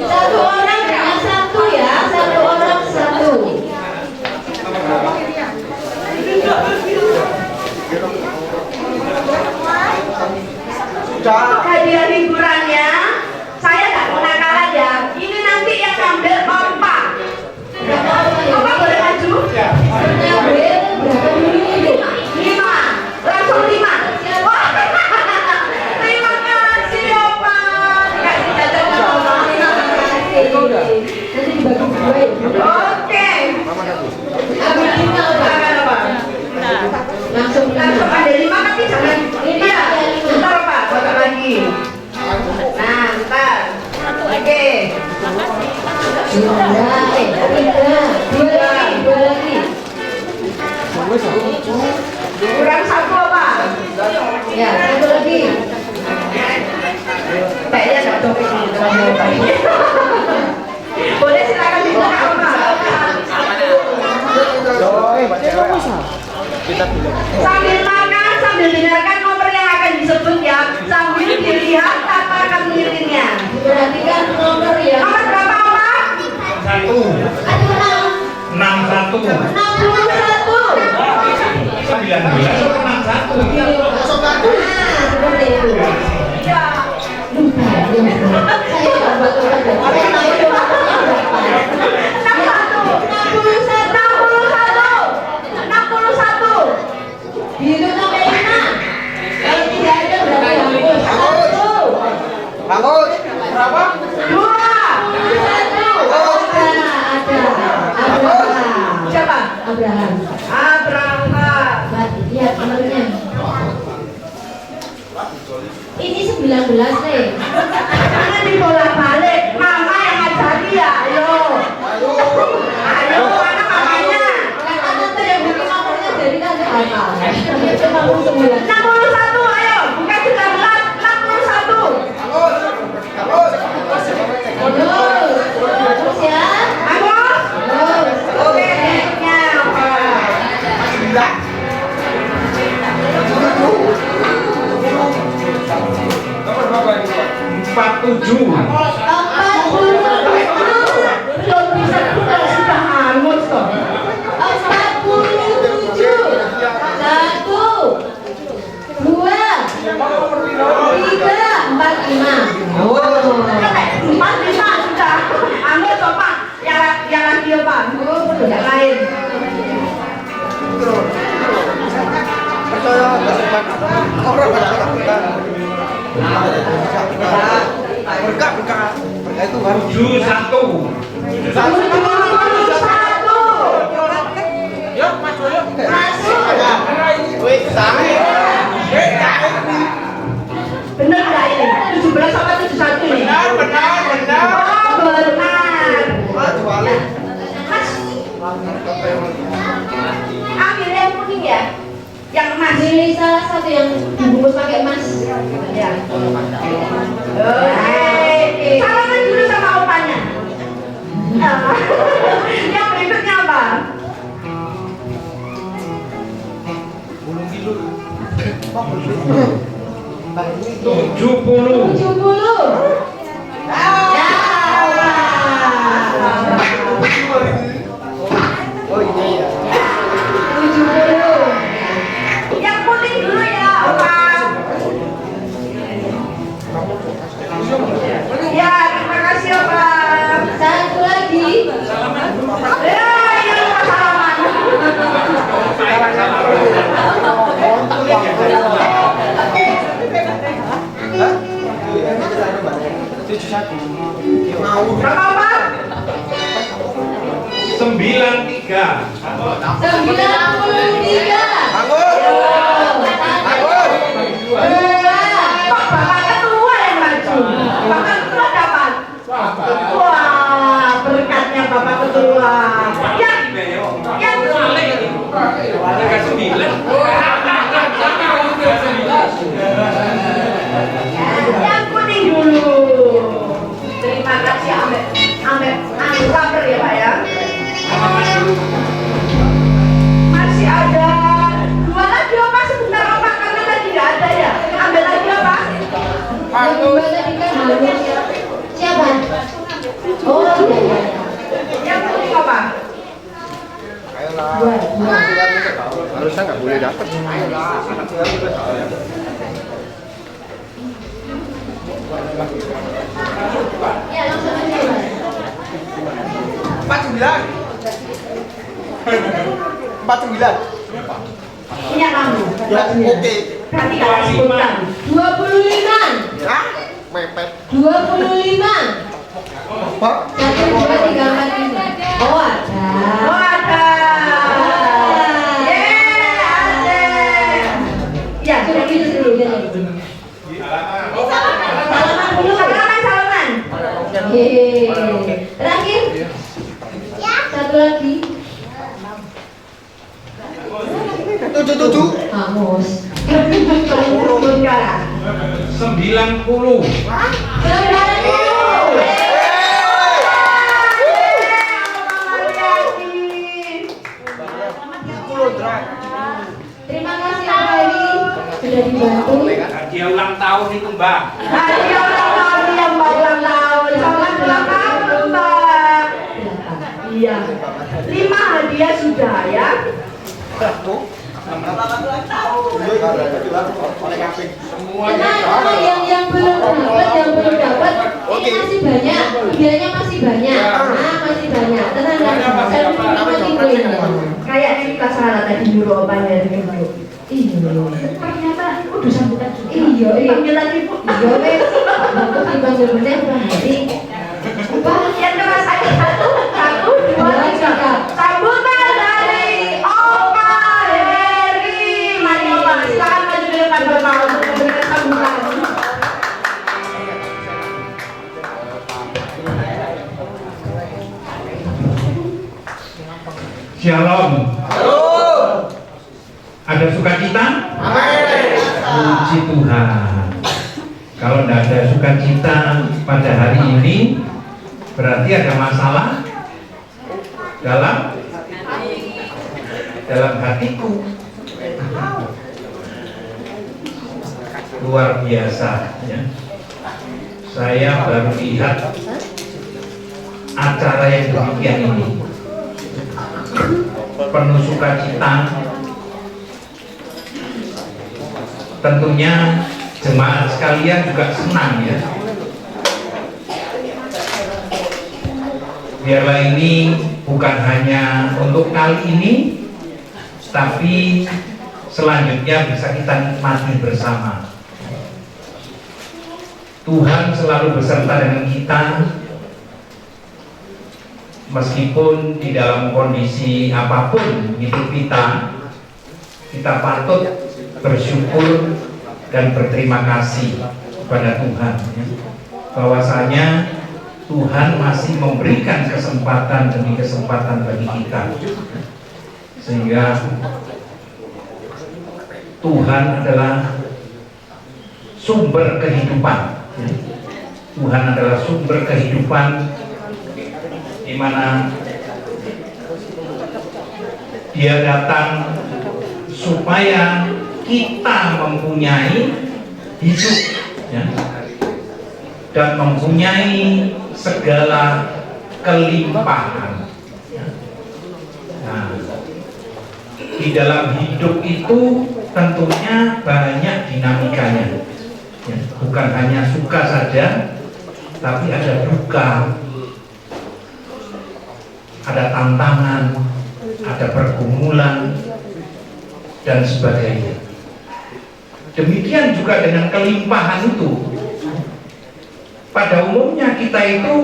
Satu orang dengan 1 ya. 1 orang 1. Sudah. Hadiah hiburannya, saya nggak mau nakalan ya. Ini nanti yang ngambil Opa. Berapa orang ya? Opa boleh maju? Ngambil berapa dulu? 5. Langsung 5. Wah, terima kasih Opa. Dikasih jajan sama Mama. Nanti dibagi 2 ya. Oke. Ambil 5 Opa. Silakan Opa. Langsung Langsung 5. ada 5 tapi jangan. Iya. Bentar Pak, potong lagi. Nah, bentar. Oke. 2 lagi. Kurang 1 apa? Ya, 1 lagi. Kayaknya nggak topik ini. Boleh silakan dibuka Oma. Sambil makan, sambil dengarkan nomor yang akan disebut ya. Sambil dilihat kata kemirinnya. Perhatikan nomor ya. Nomor berapa Oma? Aduh, 61 seperti itu. Iya. Lupa. Saya dapat orang. 61. Itu sampai 5. Kalau tidak ada berarti hapus. 1. Bangun. Berapa? 2. Ada. Siapa? Abraham. Abraham. Lihat nomornya. Ini 19 nih. Jangan dibolak-balik. Mama 47. Belum bisa juga sudah angus kok. 47. 1, 2, 3, 4, 5. Oh. 45 sudah. Anu toh Pak, yang lagi ya Pak. Oh, yang lain. Berkah itu harus 71. 71. Yuk, masuk yuk. Masuk. Wih, sange. Bener nggak ini? 17 sama 71 ini? Benar. Oh, benar. Mas, ambil yang kuning ya. Yang emas. Pilih salah satu yang dibungkus pakai emas. Ya. Salaman dulu sama opanya. Yang berikutnya apa? Tujuh 70. Ya. Oh iya ya. 70. Yang kuning dulu ya, Opa. Ya, terima kasih Opa. Satu lagi. Ya, yang lupa salaman. Berapa Opa? 93. 93. Kok bapak ketua yang maju? Bapak ketua dapat. Wah, berkatnya bapak ketua. Yang kuning dulu. Terima kasih Ambek sabar ya Pak ya. Masih ada 2 lagi Opa sebentar Opa karena tadi nggak ada ya. Ambil lagi Opa. Yang dua tadi kan harus siapa? Oh, iya. Yang kuning Opa. Dua. Harusnya nggak boleh dapat. Ya, langsung aja. 49. Punya kamu. Ya, oke. Berarti nggak disebutkan. 25. Hah? Mepet. 25. Pak. 1, 2, 3, 4, 5. Oh, ada. Oh ada. Ada. Ya, Sudah gitu dulu, gitu. salaman dulu. Salaman. Hehehe. Terakhir. Satu lagi. 77. Hangus. Enggak. 90. 90. Terima kasih Pak Heri sudah dibantu. Hadiah ulang tahun itu Mbak. Hadiah ulang tahun yang ulang tahun. Selamat ulang tahun Mbak. Iya. 5 hadiah sudah ya. Tenang, yang belum dapat, ini masih banyak, hadiahnya masih banyak, masih banyak. Tenang, saya masih banyak. Kayaknya kita salah tadi nyuruh opanya dulu. Iya. Ternyata udah sambutan juga. Iya. Panggil lagi Bu. Iya wes, waktu dipanggil bener Pak Heri. Yang keras aja. 1, 2, 3. Sambutan dari Opa Heri. Mari Opa, silakan maju ke depan Bapak untuk memberikan sambutan. Shalom. Ada sukacita? Puji Tuhan. Kalau tidak ada sukacita pada hari ini, berarti ada masalah dalam hatiku. Luar biasa ya. saya baru lihat acara yang demikian ini, penuh sukacita. Tentunya jemaat sekalian juga senang ya. Biarlah ini bukan hanya untuk kali ini, tapi selanjutnya bisa kita nikmati bersama. Tuhan selalu beserta dengan kita, meskipun di dalam kondisi apapun hidup kita patut bersyukur dan berterima kasih kepada Tuhan ya. Bahwasanya Tuhan masih memberikan kesempatan demi kesempatan bagi kita, sehingga Tuhan adalah sumber kehidupan ya. Tuhan adalah sumber kehidupan, di mana Dia datang supaya kita mempunyai hidup ya, dan mempunyai segala kelimpahan ya. Nah, di dalam hidup itu tentunya banyak dinamikanya ya. Bukan hanya suka saja, tapi ada duka, ada tantangan, ada pergumulan, dan sebagainya. Demikian juga dengan kelimpahan itu. Pada umumnya kita itu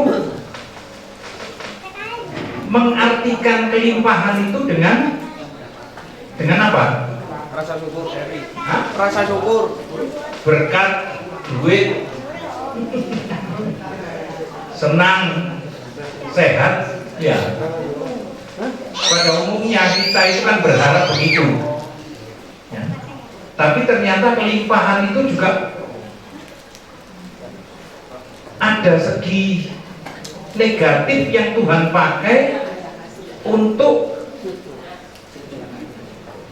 mengartikan kelimpahan itu dengan apa? Rasa syukur. Hah? Rasa syukur. Berkat, duit, senang, sehat, ya. Pada umumnya kita itu kan berharap begitu. Ya. Tapi ternyata kelimpahan itu juga ada segi negatif yang Tuhan pakai untuk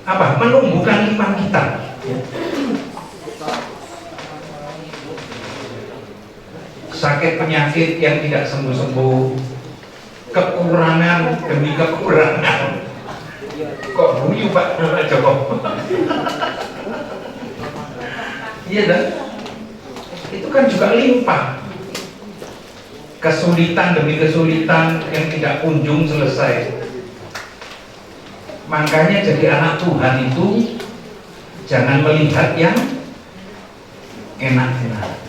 apa? Menumbuhkan iman kita. Ya. Sakit penyakit yang tidak sembuh-sembuh, kekurangan demi kekurangan. Kok bunyi Pak Joko? Iya dan itu kan juga limpah. Kesulitan demi kesulitan yang tidak kunjung selesai. Makanya jadi anak Tuhan itu jangan melihat yang enak-enak,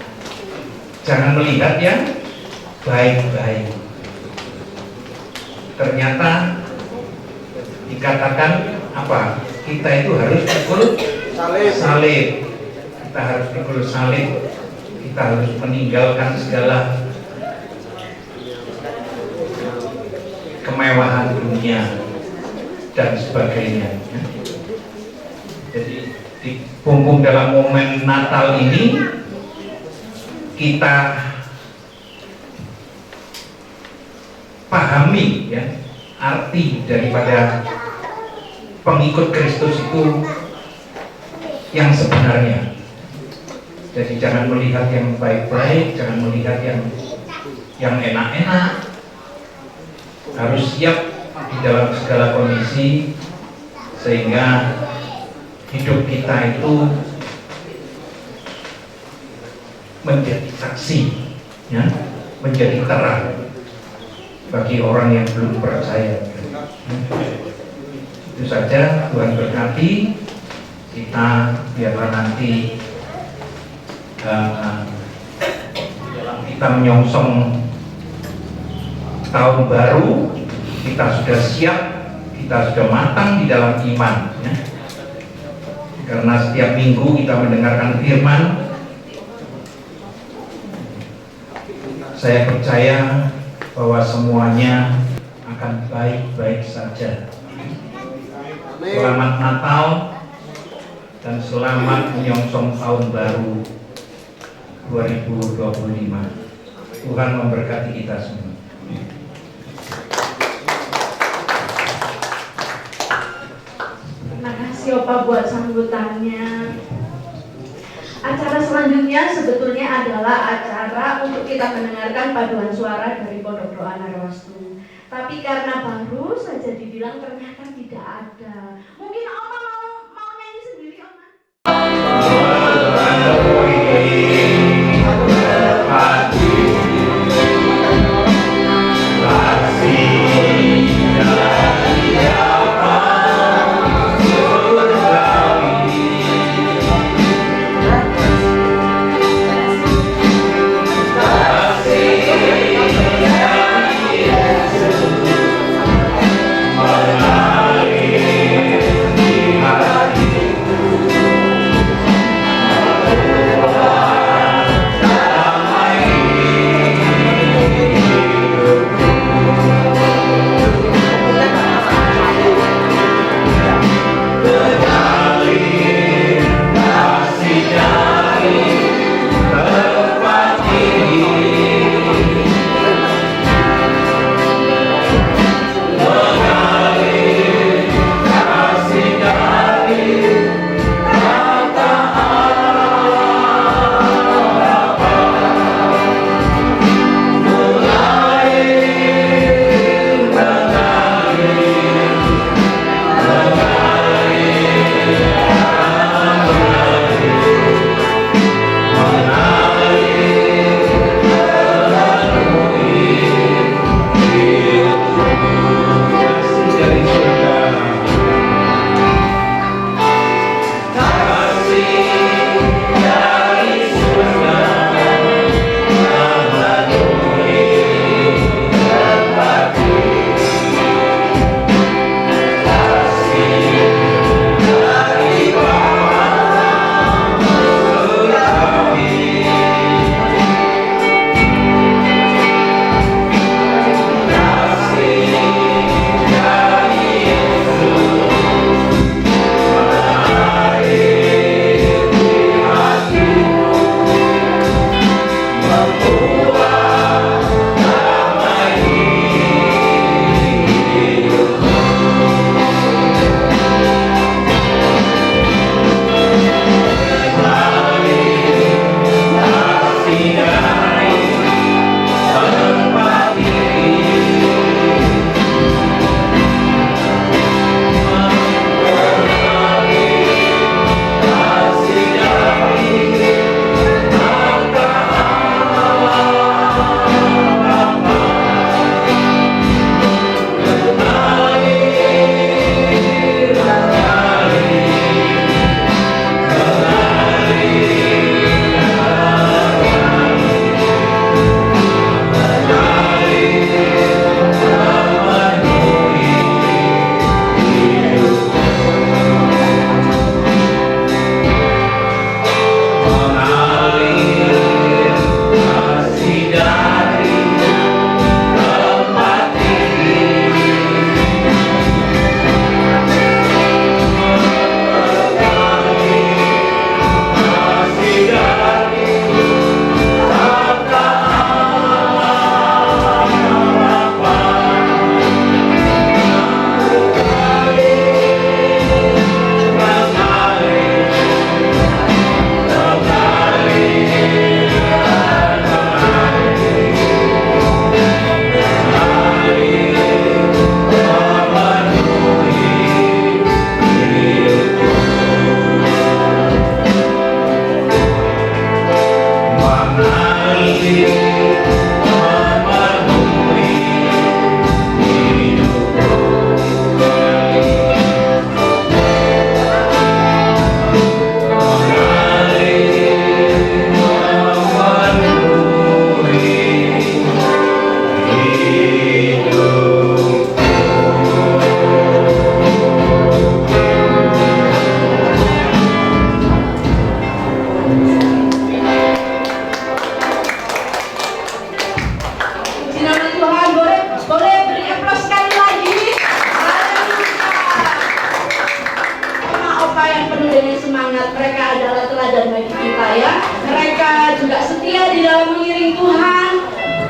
jangan melihat yang baik-baik. Ternyata dikatakan apa? Kita itu harus pikul salib. Kita harus pikul salib. Kita harus meninggalkan segala kemewahan dunia dan sebagainya. Jadi dibumbung dalam momen Natal ini kita pahami ya arti daripada pengikut Kristus itu yang sebenarnya. Jadi jangan melihat yang baik-baik, jangan melihat yang enak-enak. Harus siap di dalam segala kondisi sehingga hidup kita itu menjadi saksi ya, menjadi terang bagi orang yang belum percaya. Itu saja, Tuhan berkati kita. Biarlah nanti kita menyongsong tahun baru, kita sudah siap, kita sudah matang di dalam iman ya. Karena setiap minggu kita mendengarkan firman, saya percaya bahwa semuanya akan baik-baik saja. Selamat Natal dan selamat menyongsong tahun baru 2025. Tuhan memberkati kita semua. Terima kasih Opa buat sambutannya. Acara selanjutnya sebetulnya adalah acara untuk kita mendengarkan paduan suara dari Pondok Doa Narwastu. Tapi karena baru saja dibilang ternyata tidak ada. Mungkin Oma mau nyanyi sendiri, Oma?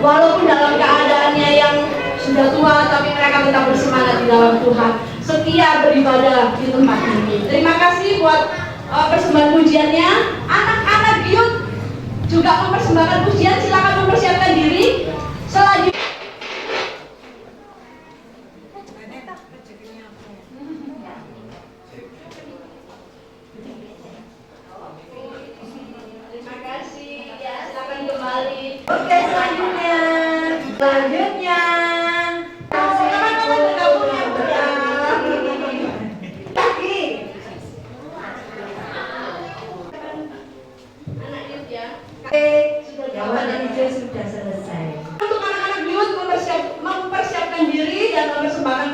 walaupun dalam keadaannya yang sudah tua, tapi mereka tetap bersemangat di dalam Tuhan, setia beribadah di tempat ini. Terima kasih buat persembahan pujiannya. Anak-anak juga mempersembahkan pujian, silakan mempersiapkan diri. Selanjutnya terima kasih ya, silakan kembali. Oke, selanjutnya. Teman-teman bergabung ya, Bu, ya. Anak youth ya. Jawaban hijau sudah selesai. Untuk anak-anak youth mempersiapkan diri dan mempersembahkan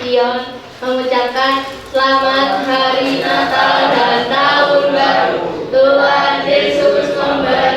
Sion mengucapkan selamat hari Natal dan tahun baru. Tuhan Yesus memberkati.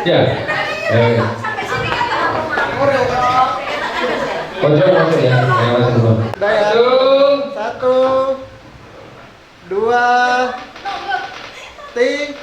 Ya. Pojok masuk ya. Yang masuk dulu. Satu, dua, tiga.